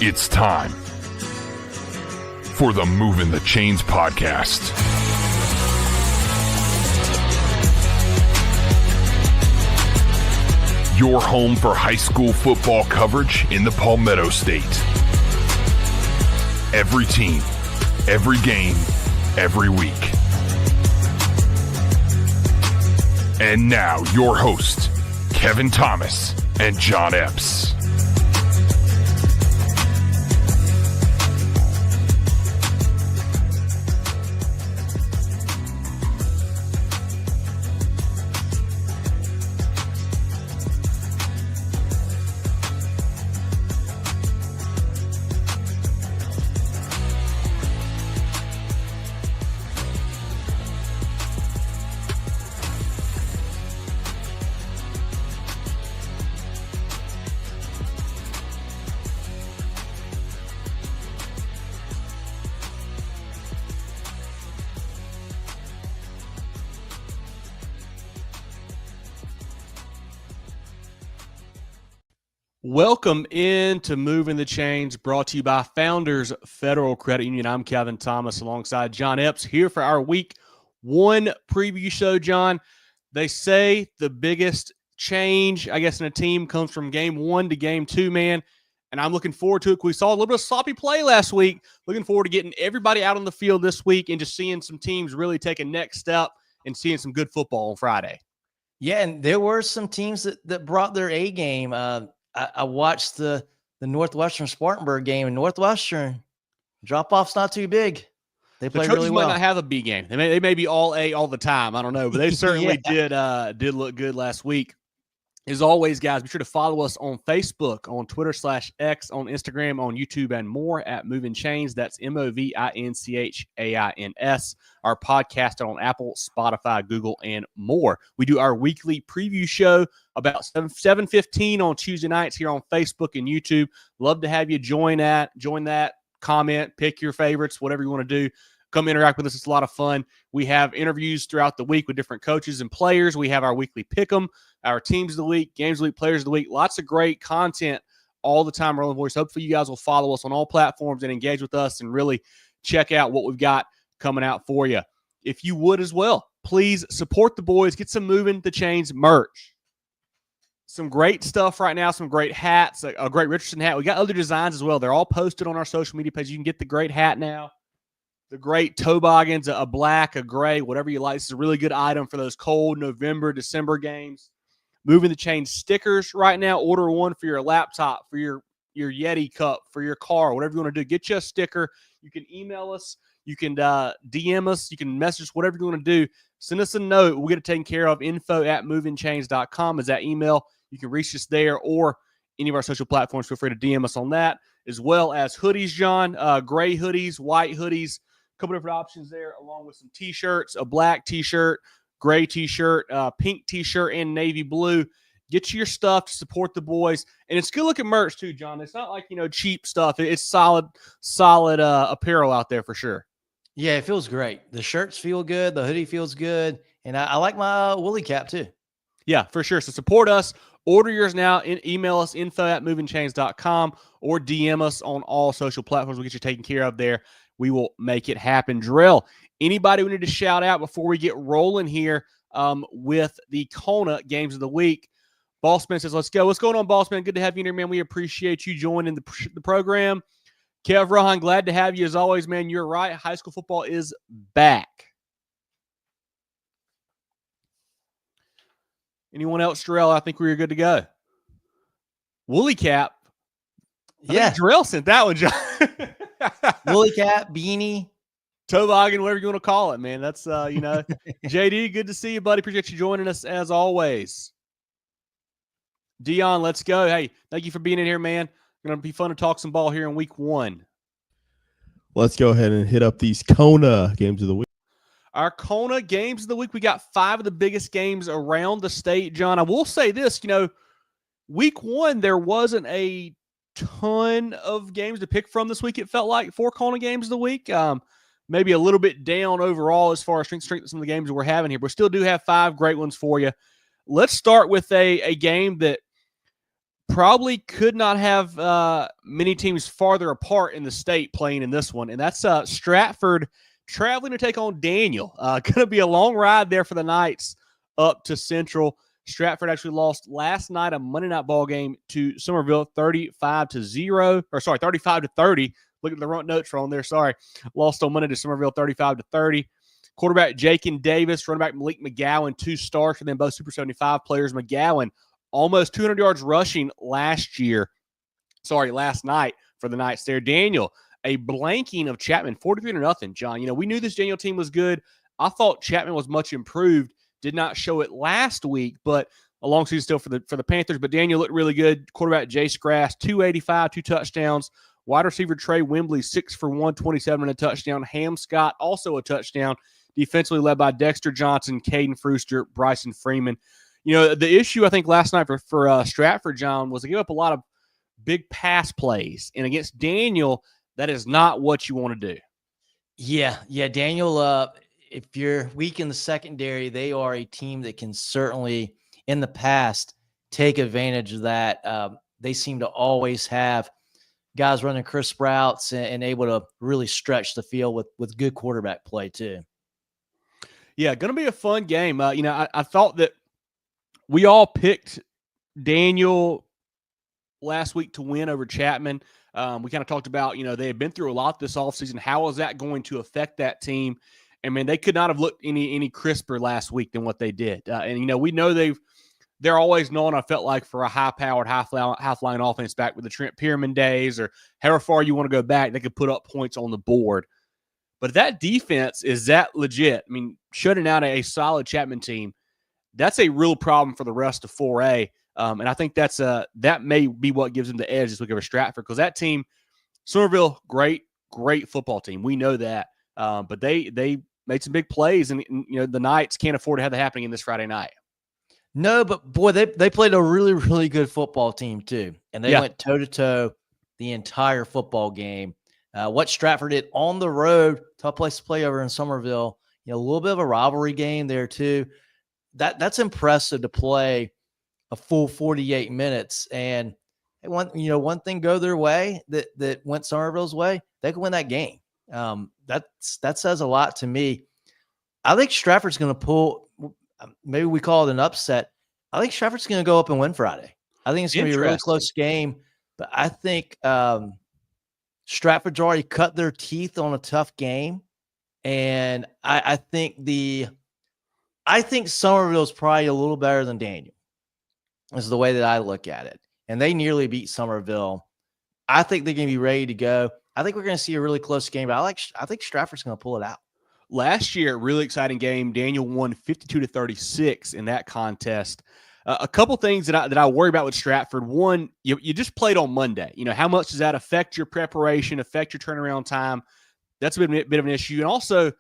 It's time for the Movin The Chains podcast. Your home for high school football coverage in the Palmetto State. Every team, every game, every week. And now your hosts, Kevin Thomas and John Epps. Welcome into Movin The Chains, brought to you by Founders Federal Credit Union. I'm Kevin Thomas alongside John Epps here for our Week 1 preview show, John. They say the biggest change, I guess, in a team comes from Game 1 to Game 2, man, and I'm looking forward to it. We saw a little bit of sloppy play last week. Looking forward to getting everybody out on the field this week and just seeing some teams really take a next step and seeing some good football on Friday. Yeah, and there were some teams that brought their A game. I watched the Northwestern Spartanburg game, and Northwestern drop-off's not too big. They played really well. Might not have a B game. They may be all A all the time. I don't know, but they certainly did look good last week. As always, guys, be sure to follow us on Facebook, on Twitter /X, on Instagram, on YouTube, and more at Movin Chains. That's MOVINCHAINS. Our podcast on Apple, Spotify, Google, and more. We do our weekly preview show about 7:15 on Tuesday nights here on Facebook and YouTube. Love to have you join that, comment, pick your favorites, whatever you want to do. Come interact with us. It's a lot of fun. We have interviews throughout the week with different coaches and players. We have our weekly pick'em, our teams of the week, games of the week, players of the week. Lots of great content all the time. Rolling Voice. Hopefully you guys will follow us on all platforms and engage with us and really check out what we've got coming out for you. If you would as well, please support the boys. Get some Movin The Chains merch. Some great stuff right now. Some great hats. A great Richardson hat. We got other designs as well. They're all posted on our social media page. You can get the great hat now. The great toboggans, a black, a gray, whatever you like. This is a really good item for those cold November, December games. Movin The Chains stickers right now. Order one for your laptop, for your Yeti cup, for your car, whatever you want to do. Get you a sticker. You can email us. You can DM us. You can message us, whatever you want to do. Send us a note. We'll get it taken care of. info@movinchains.com is that email. You can reach us there or any of our social platforms. Feel free to DM us on that, as well as hoodies, John. Gray hoodies, white hoodies. Couple different options there, along with some T-shirts, a black T-shirt, gray T-shirt, pink T-shirt, and navy blue. Get you your stuff to support the boys. And it's good-looking merch, too, John. It's not like, cheap stuff. It's solid apparel out there for sure. Yeah, it feels great. The shirts feel good. The hoodie feels good. And I like my woolly cap, too. Yeah, for sure. So support us. Order yours now. Email us, info@movinchains.com, or DM us on all social platforms. We'll get you taken care of there. We will make it happen. Jerel, anybody we need to shout out before we get rolling here with the Kona games of the week? Bossman says, let's go. What's going on, Bossman? Good to have you here, man. We appreciate you joining the program. Kev Rohan, glad to have you as always, man. You're right. High school football is back. Anyone else, Jerel? I think we were good to go. Woolly cap. Yeah. Jerel sent that one, John. Woolly cap, beanie, toboggan, whatever you want to call it, man. That's JD, good to see you, buddy. Appreciate you joining us as always. Dion, let's go. Hey, thank you for being in here, man. Going to be fun to talk some ball here in Week 1. Let's go ahead and hit up these Kona games of the week. Our Kona games of the week, we got 5 of the biggest games around the state, John. I will say this, Week 1, there wasn't a ton of games to pick from this week. It felt like 4 Kona games of the week. Maybe a little bit down overall as far as strength of some of the games that we're having here, but we still do have 5 great ones for you. Let's start with a game that probably could not have many teams farther apart in the state playing in this one, and that's Stratford traveling to take on Daniel. Going to be a long ride there for the Knights up to Central. Stratford actually lost last night, a Monday night ball game, to Summerville 35-0, or sorry, 35-30. Look at the front notes wrong there. Sorry. Lost on Monday to Summerville 35-30. Quarterback Jakin Davis, running back Malik McGowan, 2 starts for them, both Super 75 players. McGowan, almost 200 yards rushing last night for the Knights there. Daniel, a blanking of Chapman, 43-0, John. We knew this Daniel team was good. I thought Chapman was much improved. Did not show it last week, but a long season still for the Panthers. But Daniel looked really good. Quarterback Jace Grass, 285, 2 touchdowns. Wide receiver Trey Wembley, 6 for 127 and a touchdown. Ham Scott, also a touchdown. Defensively led by Dexter Johnson, Caden Frooster, Bryson Freeman. The issue I think last night for Stratford, John, was they gave up a lot of big pass plays. And against Daniel, that is not what you want to do. Yeah. Daniel, if you're weak in the secondary, they are a team that can certainly, in the past, take advantage of that. They seem to always have guys running crisp routes and able to really stretch the field with good quarterback play too. Yeah, going to be a fun game. I thought that we all picked Daniel last week to win over Chapman. We kind of talked about, they had been through a lot this offseason. How is that going to affect that team? I mean, they could not have looked any crisper last week than what they did. And we know they're always known, I felt like, for a high-powered, half-line offense back with the Trent Pierman days, or however far you want to go back, they could put up points on the board. But that defense is that legit. I mean, shutting out a solid Chapman team, that's a real problem for the rest of 4A. And I think that may be what gives them the edge this week over Stratford, because that team, Summerville, great football team. We know that. But they made some big plays, and the Knights can't afford to have that happening in this Friday night. No, but boy, they played a really, really good football team too. And they went toe-to-toe the entire football game. What Stratford did on the road, tough place to play over in Summerville, a little bit of a rivalry game there too. That's impressive to play a full 48 minutes. And one thing go their way that went Summerville's way, they can win that game. That says a lot to me. I think Stratford's going to pull. Maybe we call it an upset. I think Stratford's going to go up and win Friday. I think it's going to be a really close game, but I think Stratford's already cut their teeth on a tough game, and I think Summerville's probably a little better than Daniel. Is the way that I look at it, and they nearly beat Summerville. I think they're going to be ready to go. I think we're going to see a really close game, but I think Stratford's going to pull it out. Last year, really exciting game. Daniel won 52-36 in that contest. A couple things that I worry about with Stratford. One, you just played on Monday. How much does that affect your preparation, affect your turnaround time? That's a bit of an issue. And also,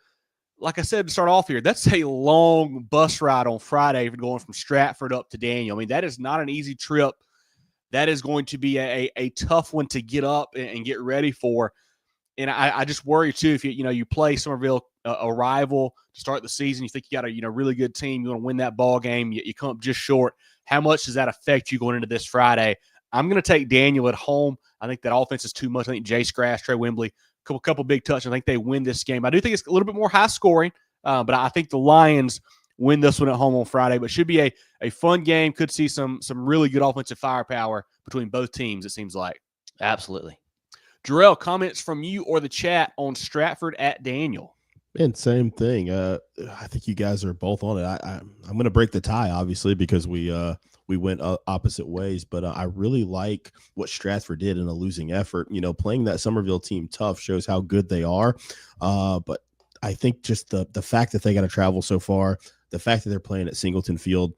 like I said to start off here, that's a long bus ride on Friday for going from Stratford up to Daniel. I mean, that is not an easy trip. That is going to be a tough one to get up and get ready for. And I just worry too, if you play Summerville, a rival, to start the season, you think you got a really good team, you want to win that ball game, you come up just short. How much does that affect you going into this Friday? I'm going to take Daniel at home. I think that offense is too much. I think Jace Grass, Trey Wembley, couple big touches. I think they win this game. I do think it's a little bit more high scoring, but I think the Lions win this one at home on Friday. But should be a fun game. Could see some really good offensive firepower between both teams, it seems like. Absolutely. Jerel, comments from you or the chat on Stratford at Daniel? And same thing. I think you guys are both on it. I'm going to break the tie, obviously, because we went opposite ways. But I really like what Stratford did in a losing effort. Playing that Summerville team tough shows how good they are. But I think just the fact that they got to travel so far, the fact that they're playing at Singleton Field,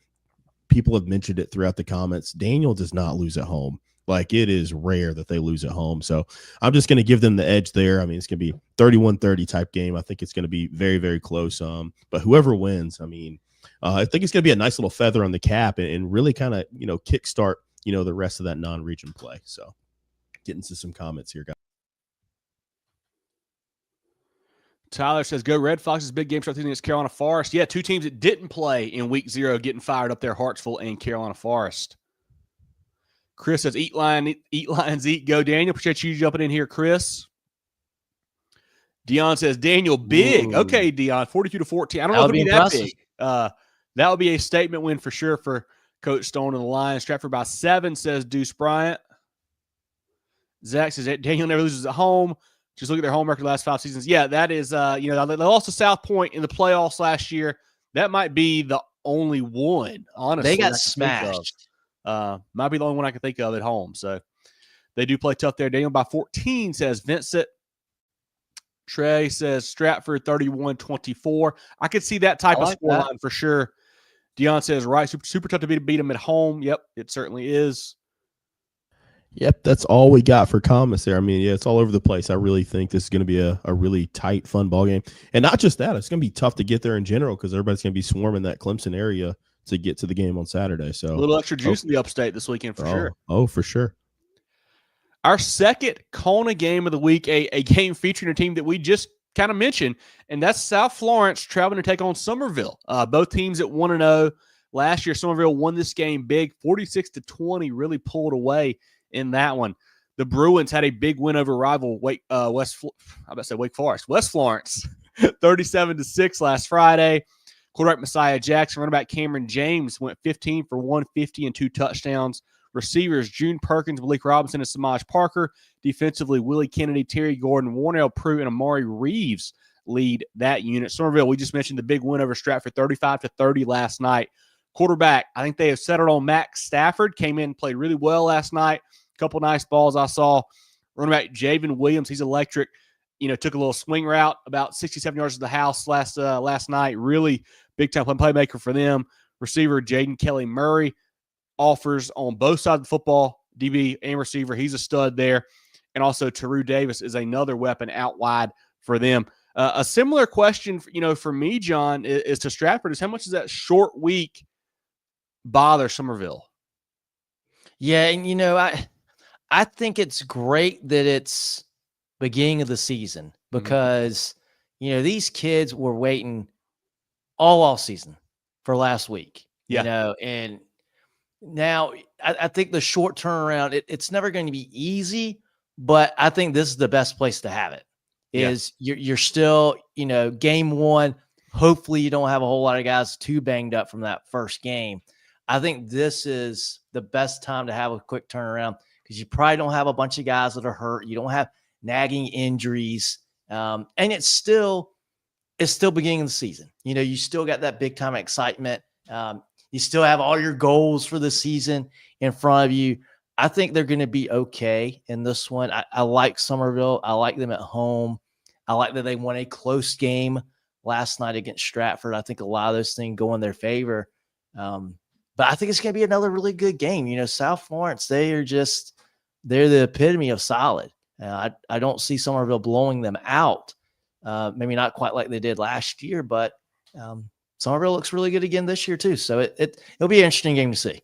people have mentioned it throughout the comments. Daniel does not lose at home. Like, it is rare that they lose at home. So I'm just going to give them the edge there. I mean, it's going to be 31-30 type game. I think it's going to be very, very close. But whoever wins, I mean, I think it's going to be a nice little feather on the cap and really kind of, kickstart, the rest of that non-region play. So getting to some comments here, guys. Tyler says, go Red Foxes, big game start against Carolina Forest. Yeah, two teams that didn't play in week 0 getting fired up there, Hartsville and Carolina Forest. Chris says, eat lions, eat, go. Daniel, appreciate you jumping in here, Chris. Dion says, Daniel, big. Ooh. Okay, Dion, 42-14. I don't know if it'll be that big. That would be a statement win for sure for Coach Stone and the Lions. Stratford by 7, says Deuce Bryant. Zach says, Daniel never loses at home. Just look at their home record the last 5 seasons. Yeah, that is, they lost to South Point in the playoffs last year. That might be the only one, honestly. They got smashed. Might be the only one I can think of at home. So they do play tough there. Daniel by 14, says Vincent. Trey says Stratford 31-24. I could see that type of scoreline for sure. Dion says, right, super tough to beat them at home. Yep, it certainly is. Yep, that's all we got for comments there. I mean, yeah, it's all over the place. I really think this is going to be a really tight, fun ball game. And not just that, it's going to be tough to get there in general because everybody's going to be swarming that Clemson area to get to the game on Saturday. So a little extra juice in the upstate this weekend for sure. Oh, for sure. Our second Kona game of the week, a game featuring a team that we just kind of mentioned, and that's South Florence traveling to take on Summerville. Both teams at 1-0. Last year, Summerville won this game big, 46-20, really pulled away in that one. The Bruins had a big win over rival Wake Forest, West Florence, 37-6 last Friday. Quarterback Messiah Jackson, running back Cameron James went 15 for 150 and 2 touchdowns. Receivers June Perkins, Malik Robinson, and Samaj Parker. Defensively, Willie Kennedy, Terry Gordon, Warnell Prue, and Amari Reeves lead that unit. Summerville, we just mentioned the big win over Stratford, 35-30 last night. Quarterback, I think they have settled on Max Stafford. Came in, played really well last night. A couple nice balls I saw. Running back Javen Williams, he's electric. Took a little swing route about 67 yards to the house last night. Really big-time playmaker for them. Receiver Jaden Kelly Murray offers on both sides of the football, DB and receiver. He's a stud there. And also Taru Davis is another weapon out wide for them. A similar question, for me, John, is to Stratford, is how much does that short week bother Summerville? Yeah, and I think it's great that it's beginning of the season because these kids were waiting all off season for last week. And now I think the short turnaround, it's never going to be easy, but I think this is the best place to have it. You're still, game one. Hopefully you don't have a whole lot of guys too banged up from that first game. I think this is the best time to have a quick turnaround because you probably don't have a bunch of guys that are hurt. You don't have nagging injuries. And it's still beginning of the season. You still got that big time excitement. You still have all your goals for the season in front of you. I think they're going to be okay in this one. I like Summerville. I like them at home. I like that they won a close game last night against Stratford. I think a lot of those things go in their favor. But I think it's going to be another really good game. South Florence, they're the epitome of solid. I don't see Summerville blowing them out. Maybe not quite like they did last year, but Summerville looks really good again this year too. So it'll be an interesting game to see.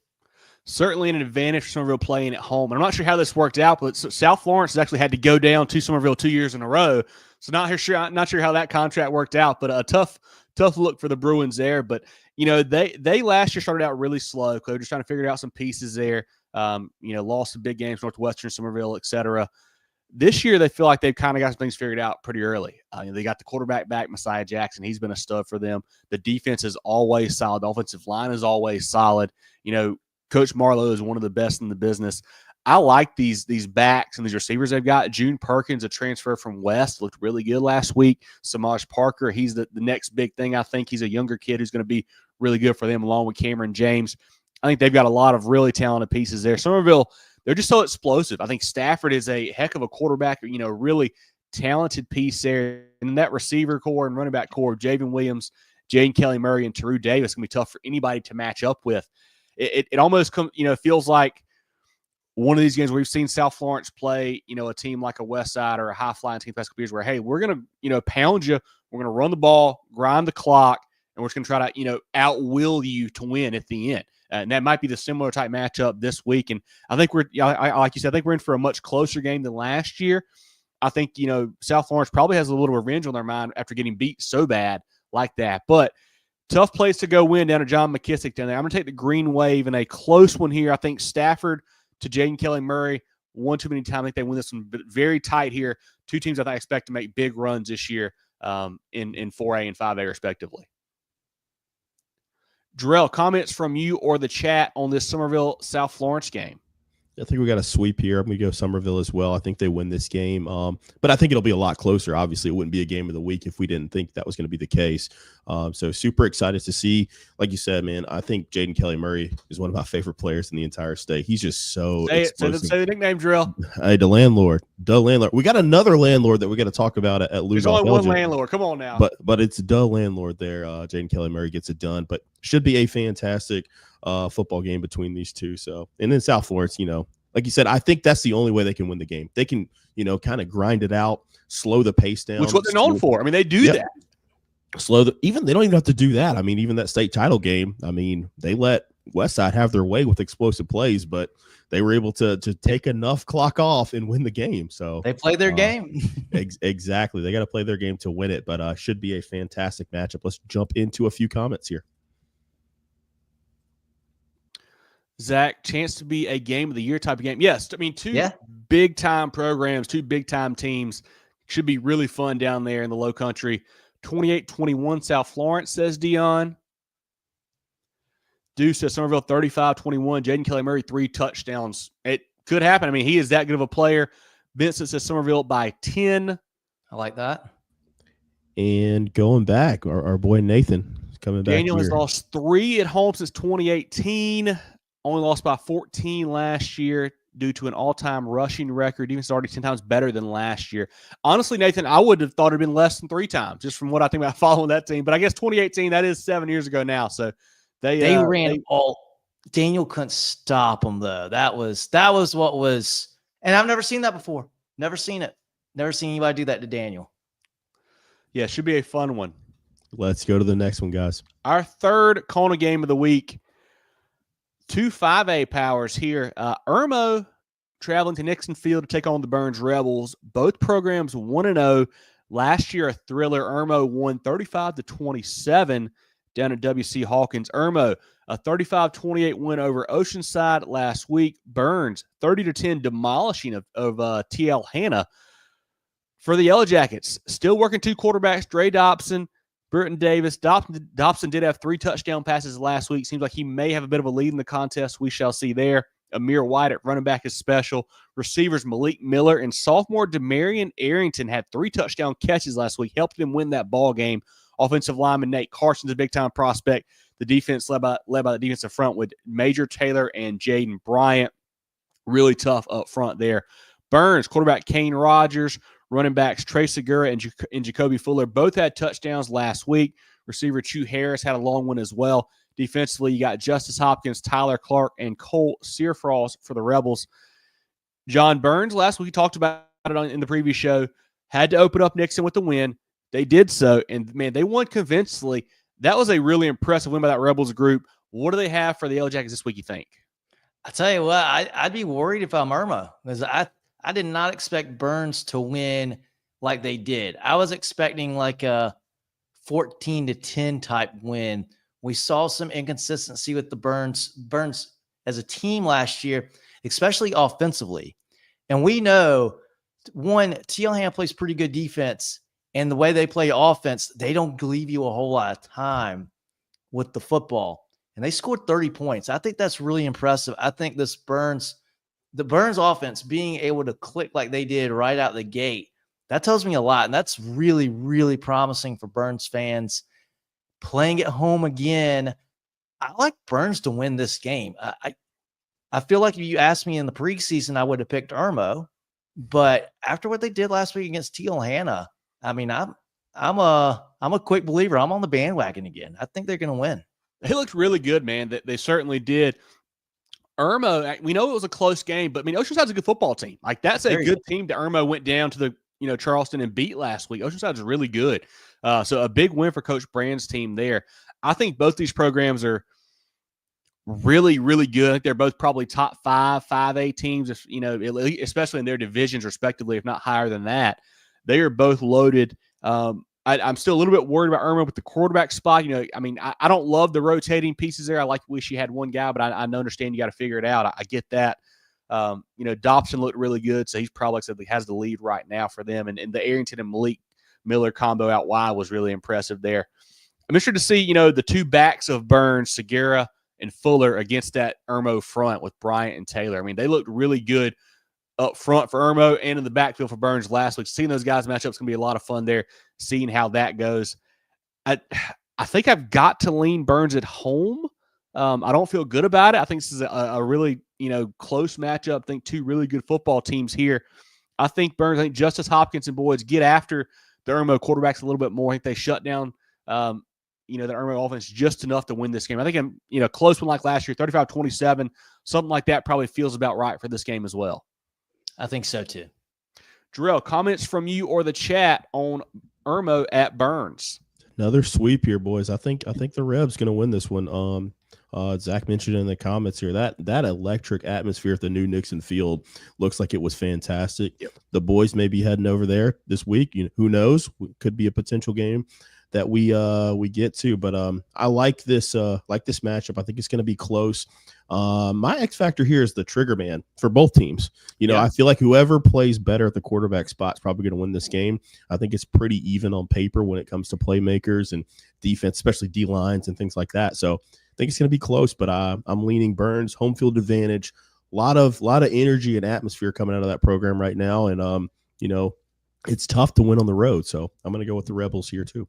Certainly an advantage for Summerville playing at home. And I'm not sure how this worked out, but South Florence has actually had to go down to Summerville 2 years in a row. So not sure how that contract worked out, but a tough look for the Bruins there. But they last year started out really slow. They were just trying to figure out some pieces there. Lost some big games, Northwestern, Summerville, etc. This year, they feel like they've kind of got some things figured out pretty early. They got the quarterback back, Messiah Jackson. He's been a stud for them. The defense is always solid. The offensive line is always solid. Coach Marlowe is one of the best in the business. I like these backs and these receivers they've got. June Perkins, a transfer from West, looked really good last week. Samaj Parker, he's the next big thing. I think he's a younger kid who's going to be really good for them, along with Cameron James. I think they've got a lot of really talented pieces there. Summerville, they're just so explosive. I think Stafford is a heck of a quarterback, really talented piece there. And that receiver core and running back core, Javen Williams, Jaden Kelly Murray, and Taru Davis, going to be tough for anybody to match up with. It almost feels like one of these games where we've seen South Florence play, a team like a West Side or a high-flying team past couple years where, hey, we're going to, pound you. We're going to run the ball, grind the clock, and we're just going to try to, outwill you to win at the end. And that might be the similar type matchup this week. And I think like you said, I think we're in for a much closer game than last year. I think, South Florence probably has a little revenge on their mind after getting beat so bad like that. But tough place to go win down to John McKissick down there. I'm going to take the Green Wave in a close one here. I think Stafford to Jaden Kelly Murray one too many times. I think they win this one very tight here. Two teams that I expect to make big runs this year in 4A and 5A respectively. Jerel, comments from you or the chat on this Summerville South Florence game? I think we got a sweep here. I'm going to go Summerville as well. I think they win this game. But I think it'll be a lot closer. Obviously, it wouldn't be a game of the week if we didn't think that was going to be the case. So super excited to see. Like you said, man, I think Jaden Kelly Murray is one of my favorite players in the entire state. He's just so explosive. Say the nickname, Jerel. Hey, the landlord. We got another landlord that we got to talk about at Louisville. There's only one landlord. Come on now. But it's the landlord there. Jaden Kelly Murray gets it done. But should be a fantastic football game between these two. So, and then South Florence, like you said, I think that's the only way they can win the game. They can, kind of grind it out, slow the pace down. Which is what they're known for. I mean, they do that. They don't even have to do that. I mean, even that state title game, they let Westside have their way with explosive plays, but they were able to take enough clock off and win the game. So they play their game. Exactly. They got to play their game to win it, but should be a fantastic matchup. Let's jump into a few comments here. Zach, chance to be a game of the year type of game. Yes, I mean, two big time programs, two big time teams. Should be really fun down there in the low country. 28-21 South Florence, says Dion. Deuce says Summerville 35-21. Jaden Kelly Murray, 3 touchdowns. It could happen. I mean, he is that good of a player. Vincent says Summerville by 10. I like that. And going back, our boy Nathan is coming back. Daniel has lost 3 at home since 2018. Only lost by 14 last year due to an all-time rushing record. Even already 10 times better than last year. Honestly, Nathan, I would have thought it had been less than 3 times, just from what I think about following that team. But I guess 2018, that is 7 years ago now. So they ran all. Daniel couldn't stop them though. That was what was. And I've never seen that before. Never seen it. Never seen anybody do that to Daniel. Yeah, should be a fun one. Let's go to the next one, guys. Our third Kona game of the week. 2 5A powers here. Irmo traveling to Nixon Field to take on the Byrnes Rebels. Both programs 1-0. Last year, a thriller. Irmo won 35-27 down at WC Hawkins. Irmo, a 35-28 win over Oceanside last week. Byrnes, 30-10 demolishing of TL Hanna. For the Yellow Jackets, still working 2 quarterbacks, Dre Dobson, Burton Davis. Dobson did have 3 touchdown passes last week. Seems like he may have a bit of a lead in the contest. We shall see there. Amir White at running back is special. Receivers Malik Miller and sophomore Demarion Arrington had 3 touchdown catches last week, helped them win that ball game. Offensive lineman Nate Carson's a big-time prospect. The defense led by the defensive front with Major Taylor and Jaden Bryant. Really tough up front there. Byrnes, quarterback Kane Rogers, running backs Trey Segura and Jacoby Fuller both had touchdowns last week. Receiver Chew Harris had a long one as well. Defensively, you got Justice Hopkins, Tyler Clark, and Cole Searfrost for the Rebels. John Byrnes, last week we talked about it in the previous show, had to open up Nixon with the win. They did so, and, man, they won convincingly. That was a really impressive win by that Rebels group. What do they have for the Yellow Jackets this week, you think? I tell you what, I'd be worried if I'm Irmo, because I did not expect Byrnes to win like they did. I was expecting like a 14-10 type win. We saw some inconsistency with the Byrnes as a team last year, especially offensively. And we know, one, TL Hanna plays pretty good defense, and the way they play offense, they don't leave you a whole lot of time with the football. And they scored 30 points. I think that's really impressive. I think the Byrnes offense being able to click like they did right out the gate, that tells me a lot. And that's really, really promising for Byrnes fans. Playing at home again, I like Byrnes to win this game. I feel like if you asked me in the preseason, I would have picked Irmo. But after what they did last week against TL Hanna, I mean, I'm a quick believer. I'm on the bandwagon again. I think they're going to win. He looked really good, man. They certainly did. Irmo, we know it was a close game, but I mean, Oceanside's a good football team. Like, that's a good team that Irmo went down to the Charleston and beat last week. Oceanside's really good. So a big win for Coach Brand's team there. I think both these programs are really, really good. I think they're both probably top 5A teams, if especially in their divisions respectively, if not higher than that. They are both loaded. I'm still a little bit worried about Irmo with the quarterback spot. I don't love the rotating pieces there. Wish you had one guy, but I understand you got to figure it out. I get that. Dobson looked really good, so he's probably has the lead right now for them. And the Arrington and Malik Miller combo out wide was really impressive there. I'm interested to see, the two backs of Byrnes, Segura, and Fuller against that Irmo front with Bryant and Taylor. I mean, they looked really good up front for Irmo and in the backfield for Byrnes last week. Seeing those guys match up is going to be a lot of fun there, seeing how that goes. I think I've got to lean Byrnes at home. I don't feel good about it. I think this is a really, close matchup. I think two really good football teams here. I think Justice Hopkins and Boyd's get after the Irmo quarterbacks a little bit more. I think they shut down, the Irmo offense just enough to win this game. I think I'm, close one like last year, 35-27, something like that probably feels about right for this game as well. I think so too. Jerel, comments from you or the chat on Irmo at Byrnes? Another sweep here, boys. I think the Reb's going to win this one. Zach mentioned in the comments here that electric atmosphere at the new Nixon Field looks like it was fantastic. Yep. The boys may be heading over there this week. Who knows? Could be a potential game that we get to. But I like this matchup. I think it's going to be close. My X factor here is the trigger man for both teams. I feel like whoever plays better at the quarterback spot is probably going to win this game. I think it's pretty even on paper when it comes to playmakers and defense, especially D lines and things like that. So I think it's going to be close, but I'm leaning Byrnes, home field advantage. A lot of energy and atmosphere coming out of that program right now, and it's tough to win on the road. So I'm going to go with the Rebels here too.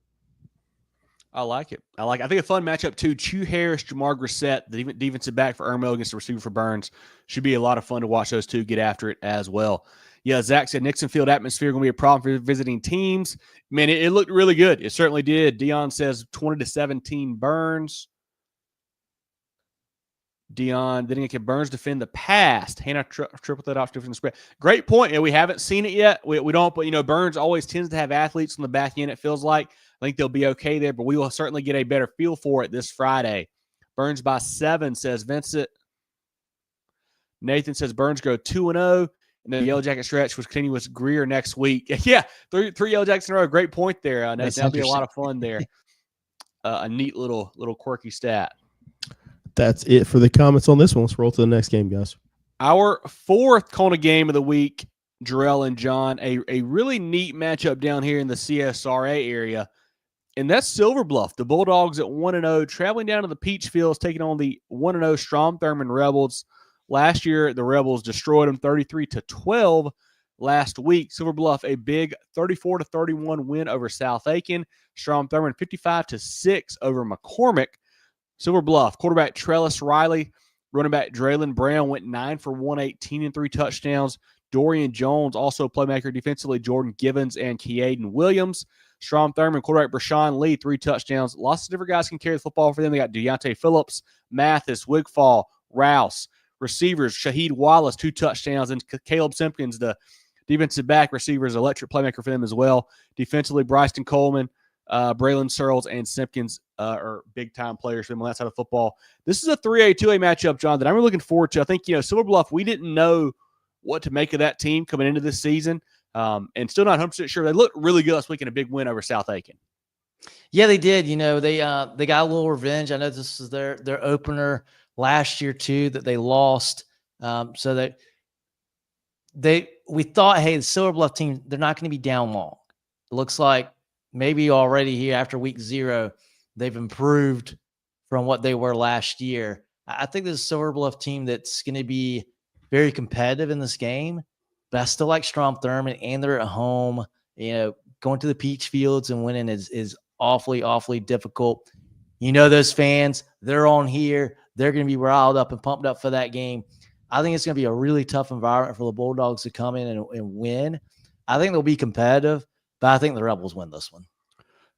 I like it. I think a fun matchup too. Chew Harris, Jamar Grissett, the defensive back for Irmo against the receiver for Byrnes. Should be a lot of fun to watch those two get after it as well. Yeah, Zach said Nixon Field atmosphere going to be a problem for visiting teams. Man, it looked really good. It certainly did. Dion says 20-17 Byrnes. Dion, then can Byrnes defend the pass? Hannah triple that option from the spread. Great point. Yeah, we haven't seen it yet. We don't, but Byrnes always tends to have athletes on the back end. It feels like. I think they'll be okay there, but we will certainly get a better feel for it this Friday. Byrnes by 7, says Vincent. Nathan says Byrnes go 2-0, and then the Yellow Jacket stretch was continue with Greer next week. Yeah, three Yellow Jackets in a row. Great point there, Nathan. That'll be a lot of fun there. A neat little quirky stat. That's it for the comments on this one. Let's roll to the next game, guys. Our fourth Kona game of the week, Jerel and John, a really neat matchup down here in the CSRA area. And that's Silver Bluff, the Bulldogs at 1-0, traveling down to the Peach Fields, taking on the 1-0 Strom Thurmond Rebels. Last year, the Rebels destroyed them 33-12. Last week, Silver Bluff, a big 34-31 win over South Aiken. Strom Thurmond, 55-6 over McCormick. Silver Bluff, quarterback Trellis Riley, running back Draylon Brown went 9 for 118 and 3 touchdowns. Dorian Jones, also playmaker defensively, Jordan Givens and Keaden Williams. Strom Thurmond, quarterback Brashawn Lee, 3 touchdowns. Lots of different guys can carry the football for them. They got Deontay Phillips, Mathis, Wigfall, Rouse. Receivers, Shaheed Wallace, 2 touchdowns, and Caleb Simpkins, the defensive back receiver, is electric playmaker for them as well. Defensively, Bryson Coleman, Braylon Searles, and Simpkins are big-time players for them on that side of football. This is a 3A, 2A matchup, John, that I'm really looking forward to. I think, Silver Bluff, we didn't know what to make of that team coming into this season. And still not 100% sure. They looked really good last week in a big win over South Aiken. Yeah, they did. They got a little revenge. I know this is their opener last year too that they lost. So that we thought, hey, the Silver Bluff team, they're not going to be down long. It looks like maybe already here after week 0, they've improved from what they were last year. I think this is a Silver Bluff team that's going to be very competitive in this game. But I still like Strom Thurmond, and they're at home. Going to the Peach Fields and winning is awfully, awfully difficult. Those fans, they're on here. They're going to be riled up and pumped up for that game. I think it's going to be a really tough environment for the Bulldogs to come in and win. I think they'll be competitive, but I think the Rebels win this one.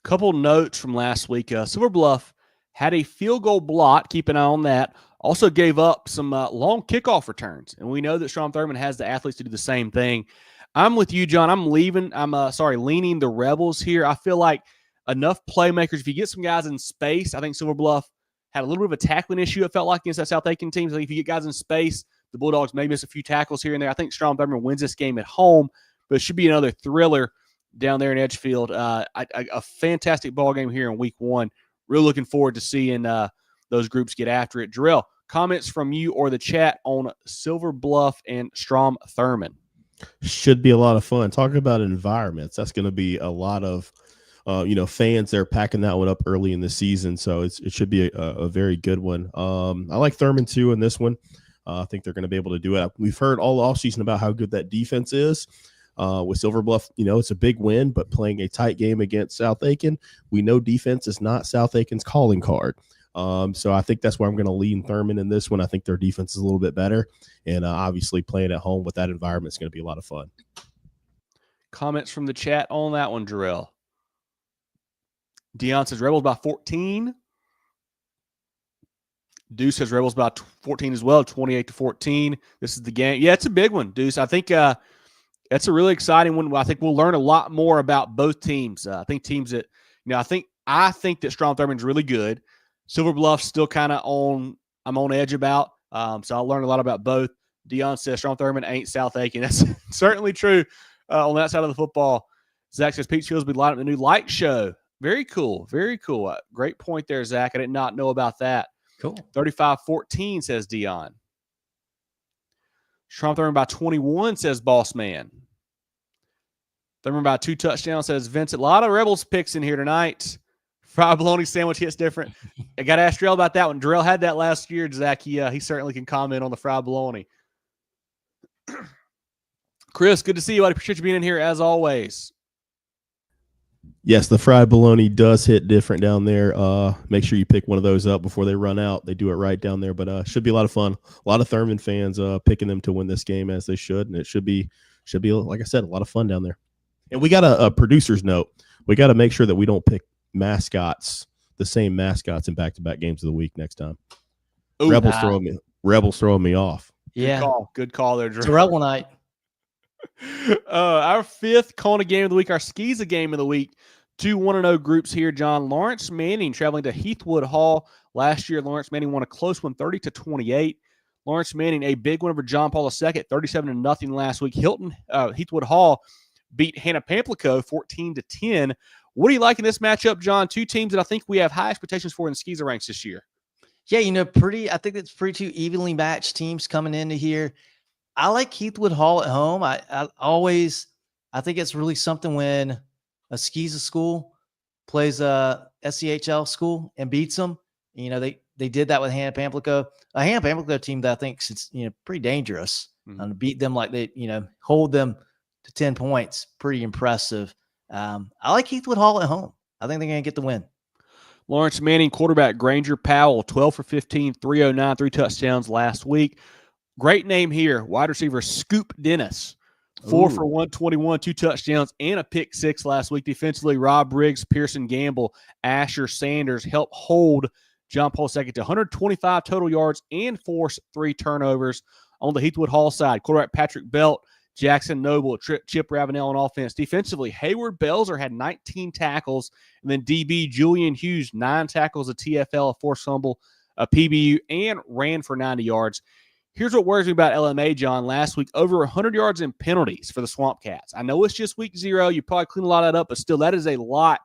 Couple notes from last week. Silver Bluff had a field goal block. Keep an eye on that. Also gave up some long kickoff returns, and we know that Strom Thurmond has the athletes to do the same thing. I'm with you, John. I'm leaning the Rebels here. I feel like enough playmakers. If you get some guys in space, I think Silver Bluff had a little bit of a tackling issue, it felt like, against that South Aiken team. So if you get guys in space, the Bulldogs may miss a few tackles here and there. I think Strom Thurmond wins this game at home, but it should be another thriller down there in Edgefield. A fantastic ball game here in week 1. Really looking forward to seeing those groups get after it. Jerel, Comments from you or the chat on Silver Bluff and Strom Thurmond. Should be a lot of fun. Talking about environments, that's going to be a lot of fans. They're packing that one up early in the season, so it should be a very good one. I like Thurmond too in this one. I think they're going to be able to do it. We've heard all offseason about how good that defense is. With Silver Bluff, it's a big win, but playing a tight game against South Aiken, we know defense is not South Aiken's calling card. So I think that's why I'm going to lean Thurmond in this one. I think their defense is a little bit better, and obviously playing at home with that environment is going to be a lot of fun. Comments from the chat on that one, Jerel. Dion says Rebels by 14. Deuce says Rebels by 14 as well, 28-14. This is the game. Yeah, it's a big one, Deuce. I think that's a really exciting one. I think we'll learn a lot more about both teams. I think teams that, I think that Strom Thurmond's really good. Silver Bluff's still kind of I'm on edge about. So I'll learn a lot about both. Dion says Strom Thurmond ain't South Aiken. That's certainly true on that side of the football. Zach says Peachfields will be lining up the new light show. Very cool. Very cool. Great point there, Zach. I did not know about that. Cool. 35-14, says Dion. Strom Thurmond by 21, says Boss Man. Thurmond by 2 touchdowns, says Vincent. A lot of Rebels picks in here tonight. Fried bologna sandwich hits different. I got to ask Jerel about that one. Jerel had that last year, Zach. He certainly can comment on the fried bologna. Chris, good to see you, buddy. Appreciate you being in here as always. Yes, the fried bologna does hit different down there. Make sure you pick one of those up before they run out. They do it right down there, but should be a lot of fun. A lot of Thurmond fans picking them to win this game as they should, and it should be like I said, a lot of fun down there. And we got a producer's note. We got to make sure that we don't pick the same mascots in back-to-back games of the week next time. Ooh, Rebels throwing me off. Yeah. Good call there, Drew. It's a Rebel night. Our 5th Kona game of the week, our SCISA game of the week. 2 1-0 groups here, John. Laurence Manning traveling to Heathwood Hall. Last year, Laurence Manning won a close one, 30-28. Laurence Manning, a big win over John Paul II, 37-0 last week. Heathwood Hall beat Hannah Pamplico 14-10. What do you like in this matchup, John? 2 teams that I think we have high expectations for in the SCISA ranks this year. Yeah, I think it's pretty 2 evenly matched teams coming into here. I like Heathwood Hall at home. I think it's really something when a SCISA school plays a SCHL school and beats them. They did that with Hannah Pamplico. A Hannah Pamplico team that I think is pretty dangerous. And to beat them like they hold them to 10 points, pretty impressive. I like Heathwood Hall at home. I think they're going to get the win. Laurence Manning, quarterback Granger Powell, 12 for 15, 309, 3 touchdowns last week. Great name here. Wide receiver Scoop Dennis, 4 for 121, 2 touchdowns, and a pick 6 last week. Defensively, Rob Briggs, Pearson Gamble, Asher Sanders helped hold John Paul II to 125 total yards and force 3 turnovers. On the Heathwood Hall side, quarterback Patrick Belt, Jackson Noble, Chip Ravenel on offense. Defensively, Hayward Belzer had 19 tackles, and then DB Julian Hughes, 9 tackles, a TFL, a forced fumble, a PBU, and ran for 90 yards. Here's what worries me about LMA, John. Last week, over 100 yards in penalties for the Swamp Cats. I know it's just week 0. You probably clean a lot of that up, but still, that is a lot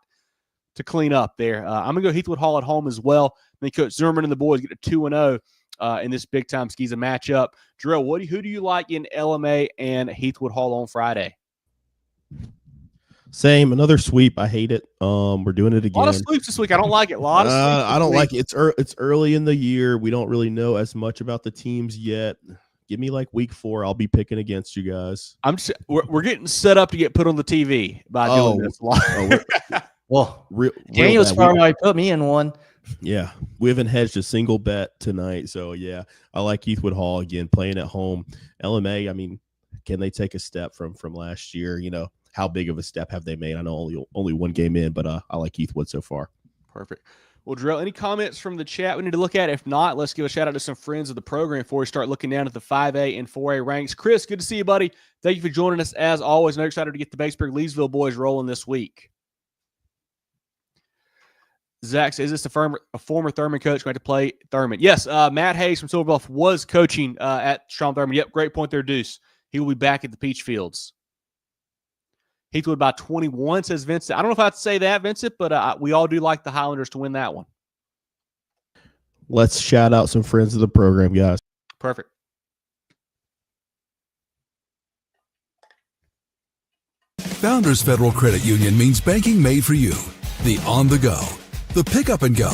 to clean up there. I'm going to go Heathwood Hall at home as well. I think Coach Zimmerman and the boys get to 2-0 in this big-time SCISA matchup. Jerel, who do you like in LMA and Heathwood Hall on Friday? Same, another sweep. I hate it. We're doing it again. A lot of sweeps this week. I don't like it. A lot of sweeps. I don't like it. It's early in the year. We don't really know as much about the teams yet. Give me like week 4. I'll be picking against you guys. We're getting set up to get put on the TV by doing this. Daniel's probably put me in one. Yeah, we haven't hedged a single bet tonight. So, yeah, I like Heathwood Hall again, playing at home. LMA, I mean, can they take a step from last year? How big of a step have they made? I know only one game in, but I like Heathwood so far. Perfect. Well, Jerel, any comments from the chat we need to look at? If not, let's give a shout out to some friends of the program before we start looking down at the 5A and 4A ranks. Chris, good to see you, buddy. Thank you for joining us as always. I'm excited to get the Batesburg-Leesville boys rolling this week. Zach says, is this a former Thurmond coach going to play Thurmond? Yes, Matt Hayes from Silver Bluff was coaching at Strom Thurmond. Yep, great point there, Deuce. He will be back at the Peach Fields. Heathwood by 21, says Vincent. I don't know if I'd say that, Vincent, but we all do like the Highlanders to win that one. let's shout out some friends of the program, guys. Perfect. Founders Federal Credit Union means banking made for you. The on the go, the pick up and go,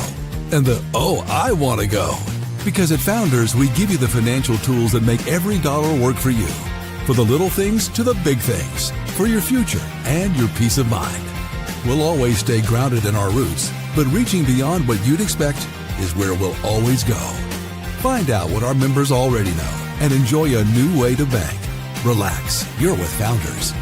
and the oh, I want to go. Because at Founders, we give you the financial tools that make every dollar work for you. For the little things to the big things. For your future and your peace of mind. We'll always stay grounded in our roots, but reaching beyond what you'd expect is where we'll always go. Find out what our members already know and enjoy a new way to bank. Relax, you're with Founders.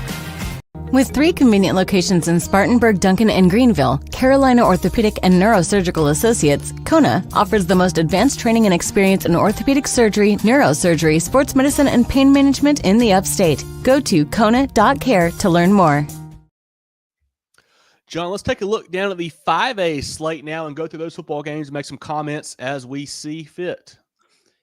With 3 convenient locations in Spartanburg, Duncan, and Greenville, Carolina Orthopaedic and Neurosurgical Associates, Kona, offers the most advanced training and experience in orthopedic surgery, neurosurgery, sports medicine, and pain management in the upstate. Go to kona.care to learn more. John, let's take a look down at the 5A slate now and go through those football games and make some comments as we see fit.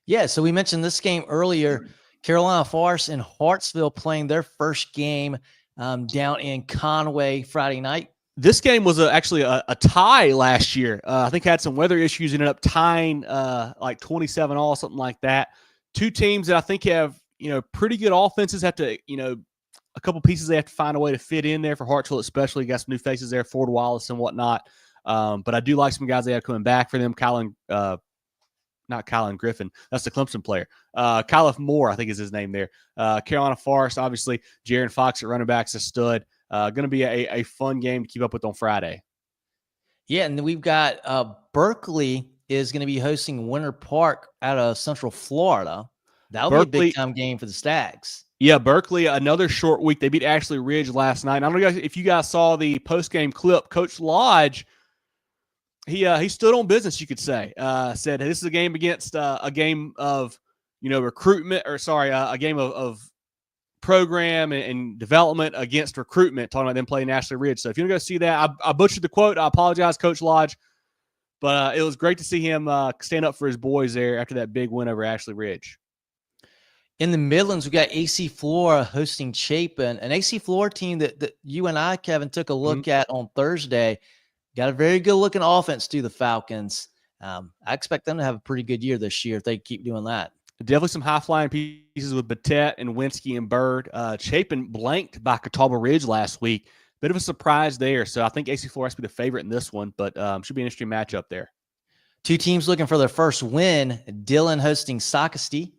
Yeah, so we mentioned this game earlier. Carolina Florence and Hartsville playing their first game down in Conway Friday night. This game was actually a tie last year. I think had some weather issues, ended up tying like 27-all, something like that. Two teams that I think have, pretty good offenses, have to, a couple pieces they have to find a way to fit in there for Hartsville, especially. Got some new faces there, Ford Wallace and whatnot. But I do like some guys they have coming back for them. Not Kylan Griffin. That's the Clemson player. Kyle Moore, I think is his name there. Carolina Forest, obviously. Jaron Fox at running back's a stud. Going to be a fun game to keep up with on Friday. Yeah, and then we've got Berkeley is going to be hosting Winter Park out of Central Florida. That'll be a big-time game for the Stags. Yeah, Berkeley, another short week. They beat Ashley Ridge last night. And I don't know if you guys saw the post-game clip. Coach Lodge, he stood on business, you could say. Said, hey, this is a game against a game of, recruitment, a game of program and development against recruitment, talking about them playing Ashley Ridge. So if you want to go see that, I butchered the quote. I apologize, Coach Lodge. But it was great to see him stand up for his boys there after that big win over Ashley Ridge. In the Midlands, we got AC Flora hosting Chapin, an AC Flora team that you and I, Kevin, took a look at on Thursday. Got a very good-looking offense to the Falcons. I expect them to have a pretty good year this year if they keep doing that. Definitely some high-flying pieces with Batet and Winsky and Bird. Chapin blanked by Catawba Ridge last week. Bit of a surprise there. So I think AC Flora has to be the favorite in this one, but should be an interesting matchup there. Two teams looking for their first win. Dillon hosting SCISA.